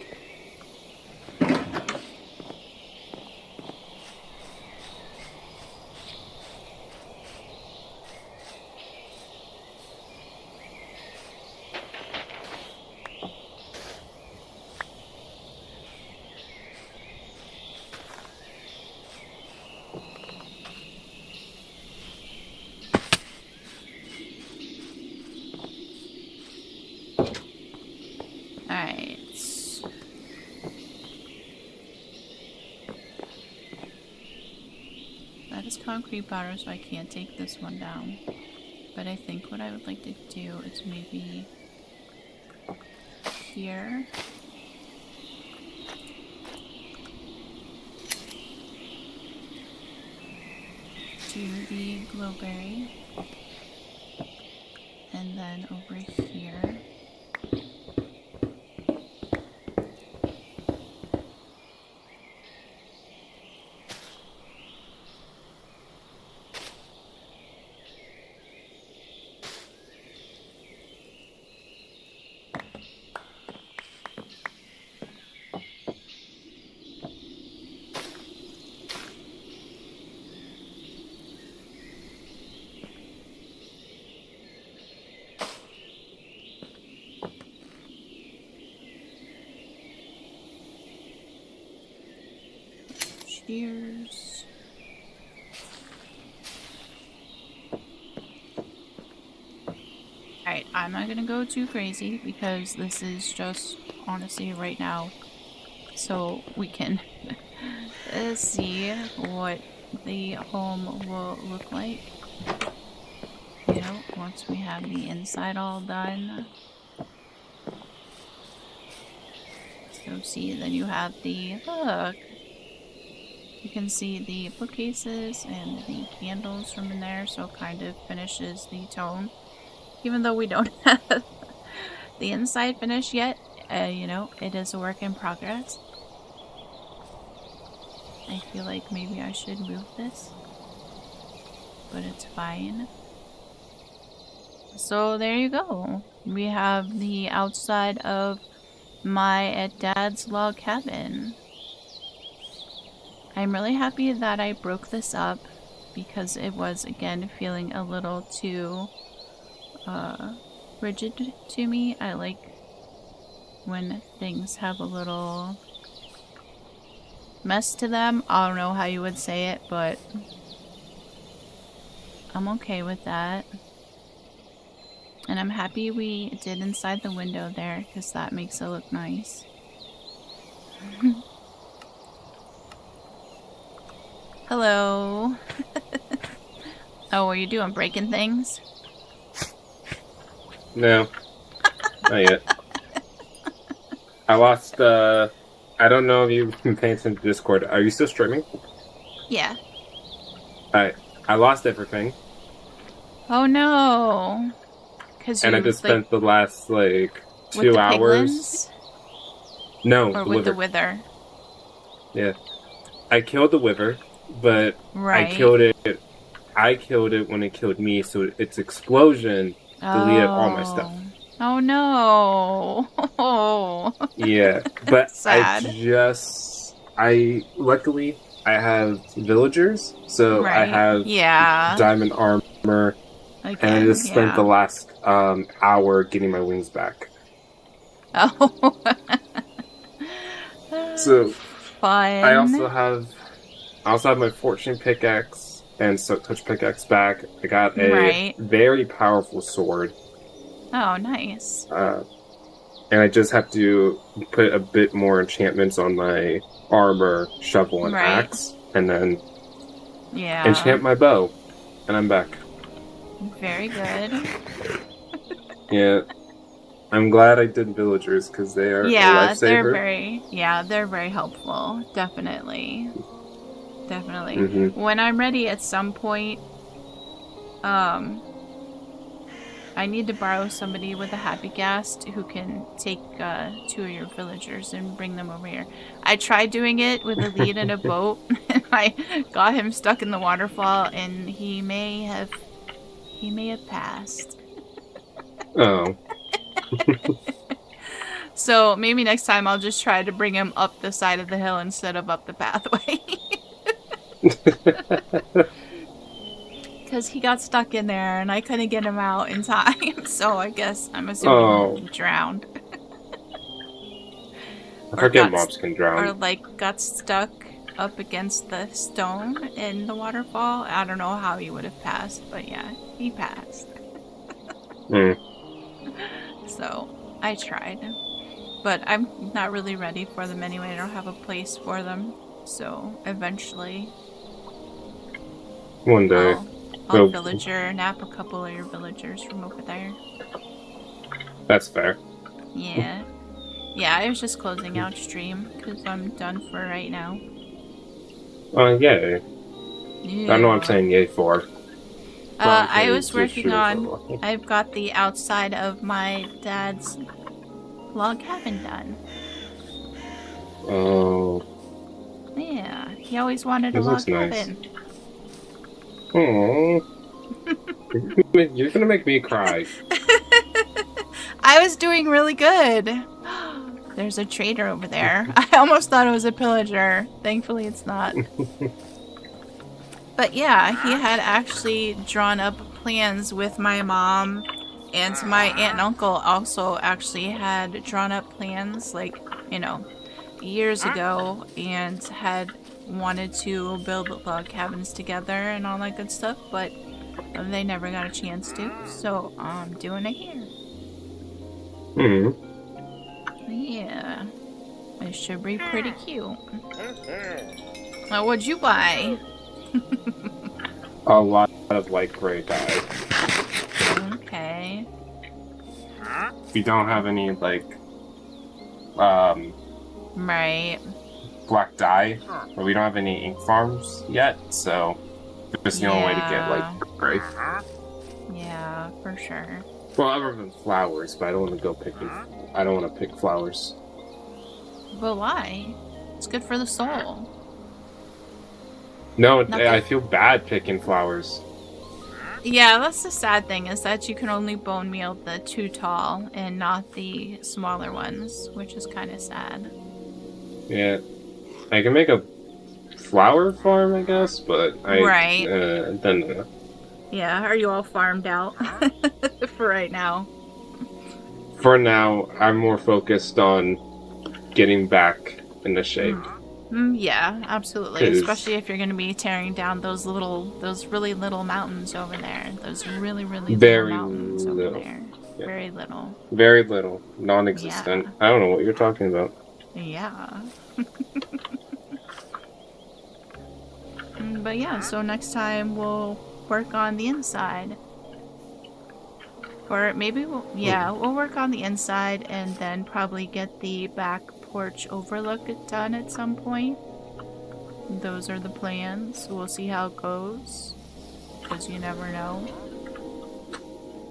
Speaker 1: concrete powder, so I can't take this one down. But I think what I would like to do is maybe here. Do the glowberry. And then over here. Cheers. Alright, I'm not gonna go too crazy because this is just honestly right now so we can see what the home will look like. You know, once we have the inside all done. So see, then you have the look. You can see the bookcases and the candles from in there, so it kind of finishes the tone. Even though we don't have the inside finished yet, you know, it is a work in progress. I feel like maybe I should move this, but it's fine. So there you go. We have the outside of my dad's log cabin. I'm really happy that I broke this up because it was, again, feeling a little too rigid to me. I like when things have a little mess to them. I don't know how you would say it, but I'm okay with that. And I'm happy we did inside the window there because that makes it look nice. Hello. Oh, what are you doing? Breaking things?
Speaker 2: No. Not yet. I lost, I don't know if you've been paying attention to Discord. Are you still streaming?
Speaker 1: Yeah.
Speaker 2: I lost everything.
Speaker 1: Oh no.
Speaker 2: And I just spent the last, like, 2 hours. No,
Speaker 1: or with the wither.
Speaker 2: Yeah. I killed the wither, but
Speaker 1: right.
Speaker 2: I killed it when it killed me, so its explosion deleted all my stuff.
Speaker 1: Oh no.
Speaker 2: Yeah, but
Speaker 1: sad.
Speaker 2: luckily I have villagers, so I have diamond armor. Again, and I just spent the last hour getting my wings back.
Speaker 1: Oh.
Speaker 2: So
Speaker 1: fun.
Speaker 2: I also have my fortune pickaxe and silk touch pickaxe back. I got a very powerful sword.
Speaker 1: Oh, nice.
Speaker 2: And I just have to put a bit more enchantments on my armor, shovel, and axe, and then enchant my bow, and I'm back.
Speaker 1: Very good.
Speaker 2: Yeah. I'm glad I did villagers because they are a lifesaver.
Speaker 1: They're very helpful. Definitely. Definitely.
Speaker 2: Mm-hmm.
Speaker 1: When I'm ready at some point, I need to borrow somebody with a happy ghast who can take 2 of your villagers and bring them over here. I tried doing it with a lead in a boat. I got him stuck in the waterfall, and he may have passed.
Speaker 2: Oh.
Speaker 1: So maybe next time I'll just try to bring him up the side of the hill instead of up the pathway. Because he got stuck in there and I couldn't get him out in time. So I guess I'm assuming he drowned.
Speaker 2: I forget mobs can drown.
Speaker 1: Or like got stuck up against the stone in the waterfall. I don't know how he would have passed, but yeah, he passed. So I tried. But I'm not really ready for them anyway. I don't have a place for them. So eventually
Speaker 2: One day.
Speaker 1: I'll villager nap a couple of your villagers from over there.
Speaker 2: That's fair.
Speaker 1: Yeah. Yeah, I was just closing out stream because I'm done for right now.
Speaker 2: Yay.
Speaker 1: Yeah.
Speaker 2: I don't know what I'm saying yay for.
Speaker 1: I was working on... I've got the outside of my dad's log cabin done.
Speaker 2: Oh.
Speaker 1: Yeah, he always wanted a log cabin.
Speaker 2: Aww. You're gonna make me cry.
Speaker 1: I was doing really good. There's a trader over there. I almost thought it was a pillager. Thankfully it's not. But yeah, he had actually drawn up plans with my mom, and my aunt and uncle also actually had drawn up plans, like, you know, years ago, and had wanted to build log cabins together and all that good stuff, but they never got a chance to, so I'm doing it here. Yeah. It should be pretty cute. Now, what'd you buy?
Speaker 2: A lot of light gray dye.
Speaker 1: Okay.
Speaker 2: We don't have any, like,
Speaker 1: right.
Speaker 2: black dye, but we don't have any ink farms yet, so there's the only way to get, like, gray.
Speaker 1: Yeah, for sure.
Speaker 2: Well, other than flowers, but I don't want to go picking. I don't want to pick flowers.
Speaker 1: But why? It's good for the soul.
Speaker 2: No, I feel bad picking flowers.
Speaker 1: Yeah, that's the sad thing, is that you can only bone meal the too tall and not the smaller ones, which is kind of sad.
Speaker 2: Yeah. I can make a flower farm, I guess, but
Speaker 1: Right.
Speaker 2: Then...
Speaker 1: Yeah, are you all farmed out for right now?
Speaker 2: For now, I'm more focused on getting back into shape.
Speaker 1: Yeah, absolutely. Especially if you're going to be tearing down those really little mountains over there. Those really little mountains over there. Yeah. Very little.
Speaker 2: Very little. Non-existent. Yeah. I don't know what you're talking about.
Speaker 1: Yeah. But yeah, so next time we'll work on the inside. Or maybe we'll work on the inside and then probably get the back porch overlook done at some point. Those are the plans. We'll see how it goes, because you never know.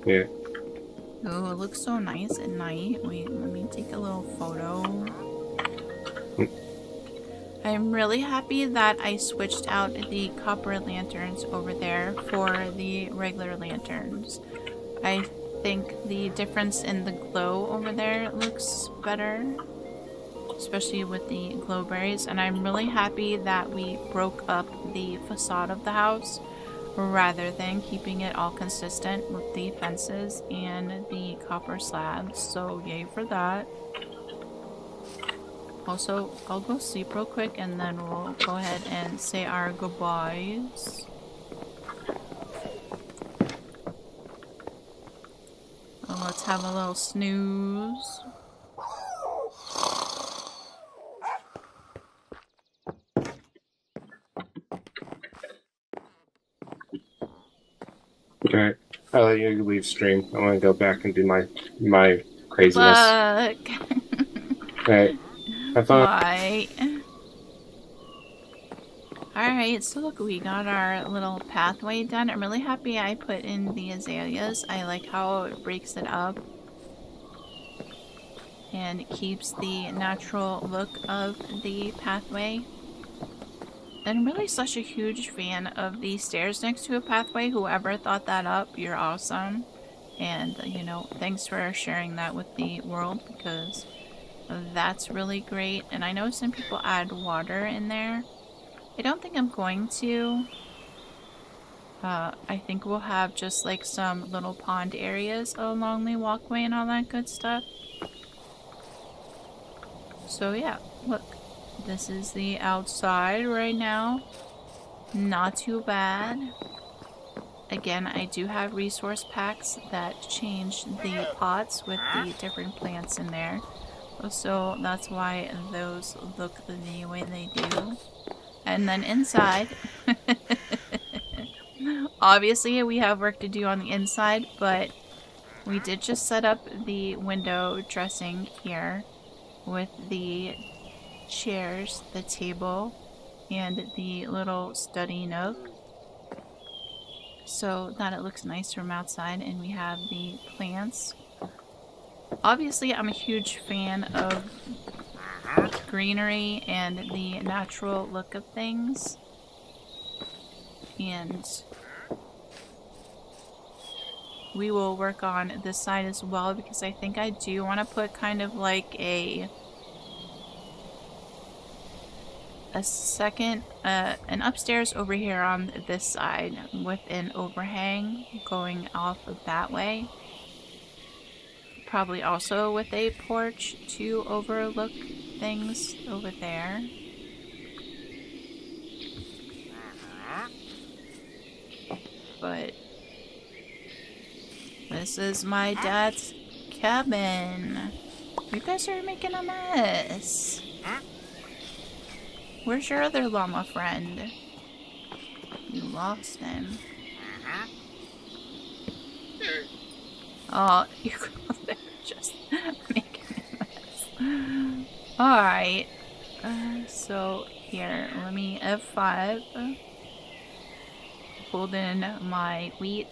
Speaker 2: Yeah.
Speaker 1: Oh, it looks so nice at night. Wait, let me take a little photo. I'm really happy that I switched out the copper lanterns over there for the regular lanterns. I think the difference in the glow over there looks better, especially with the glowberries, and I'm really happy that we broke up the facade of the house rather than keeping it all consistent with the fences and the copper slabs, so yay for that. Also, I'll go sleep real quick and then we'll go ahead and say our goodbyes. Well, let's have a little snooze.
Speaker 2: Okay, I'll let you leave stream. I want to go back and do my craziness. Alright, have fun.
Speaker 1: Bye. Alright, so look, we got our little pathway done. I'm really happy I put in the azaleas. I like how it breaks it up and keeps the natural look of the pathway. I'm really such a huge fan of the stairs next to a pathway. Whoever thought that up, you're awesome. And, you know, thanks for sharing that with the world, because that's really great. And I know some people add water in there. I don't think I'm going to. I think we'll have just like some little pond areas along the walkway and all that good stuff. So yeah, look. This is the outside right now. Not too bad. Again, I do have resource packs that change the pots with the different plants in there. So that's why those look the way they do. And then inside, Obviously, we have work to do on the inside, but we did just set up the window dressing here with the chairs, the table, and the little study nook, so that it looks nice from outside. And we have the plants. Obviously, I'm a huge fan of greenery and the natural look of things. And we will work on this side as well, because I think I do want to put kind of like a second, an upstairs over here on this side with an overhang going off of that way. Probably also with a porch to overlook things over there. But this is my dad's cabin. You guys are making a mess. Where's your other llama friend? You lost him. Oh, you go there just making a mess. Alright. So here, let me F5. Hold in my wheat,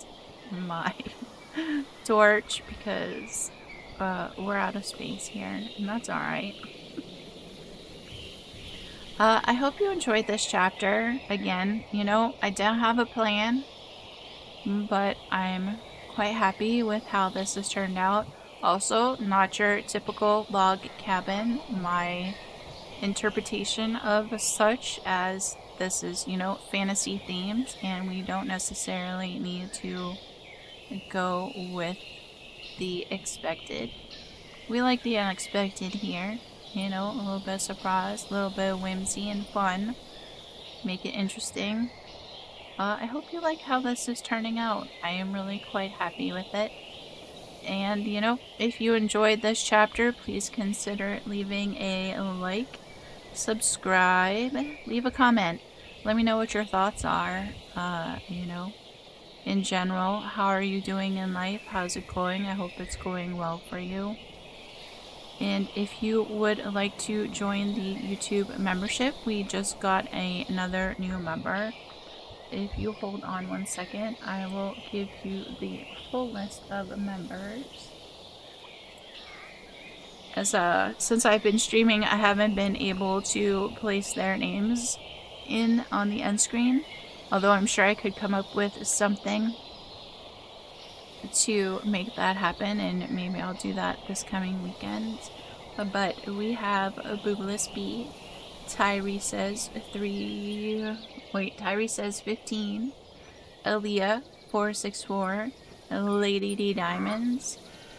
Speaker 1: my torch, because we're out of space here, and that's alright. I hope you enjoyed this chapter. Again, you know, I don't have a plan, but I'm quite happy with how this has turned out. Also, not your typical log cabin. My interpretation of such as this is, you know, fantasy themed, and we don't necessarily need to go with the expected. We like the unexpected here. You know, a little bit of surprise, a little bit of whimsy and fun. Make it interesting. I hope you like how this is turning out. I am really quite happy with it. And, you know, if you enjoyed this chapter, please consider leaving a like, subscribe, leave a comment. Let me know what your thoughts are. You know, in general, how are you doing in life? How's it going? I hope it's going well for you. And if you would like to join the YouTube membership, we just got another new member. If you hold on 1 second, I will give you the full list of members. As since I've been streaming, I haven't been able to place their names in on the end screen, although I'm sure I could come up with something to make that happen, and maybe I'll do that this coming weekend. But we have a Boobless B, Tyree says 15, Aaliyah 464, Lady D Diamonds,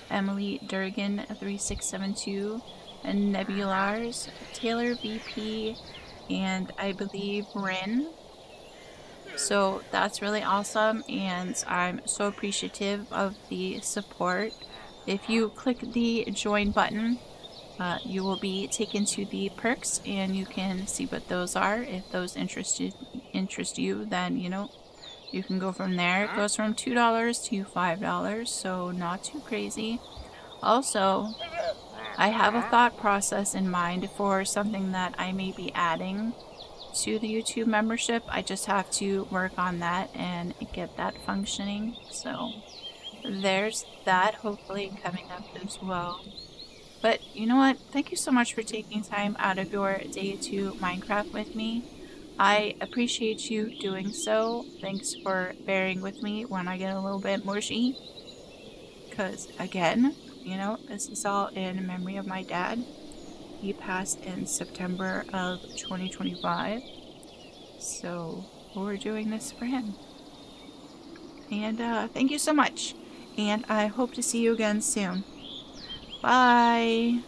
Speaker 1: Emily Durgan 3672, and Nebulars, Taylor VP, and I believe Rin. So that's really awesome, and I'm so appreciative of the support. If you click the join button, you will be taken to the perks, and you can see what those are. If those interest you, then, you know, you can go from there. It goes from $2 to $5, so not too crazy. Also, I have a thought process in mind for something that I may be adding to the YouTube membership. I just have to work on that and get that functioning. So there's that, hopefully coming up as well. But you know what? Thank you so much for taking time out of your day to Minecraft with me. I appreciate you doing so. Thanks for bearing with me when I get a little bit mushy. Because, again, you know, this is all in memory of my dad. He passed in September of 2025. So, we're doing this for him. And, thank you so much. And I hope to see you again soon. Bye!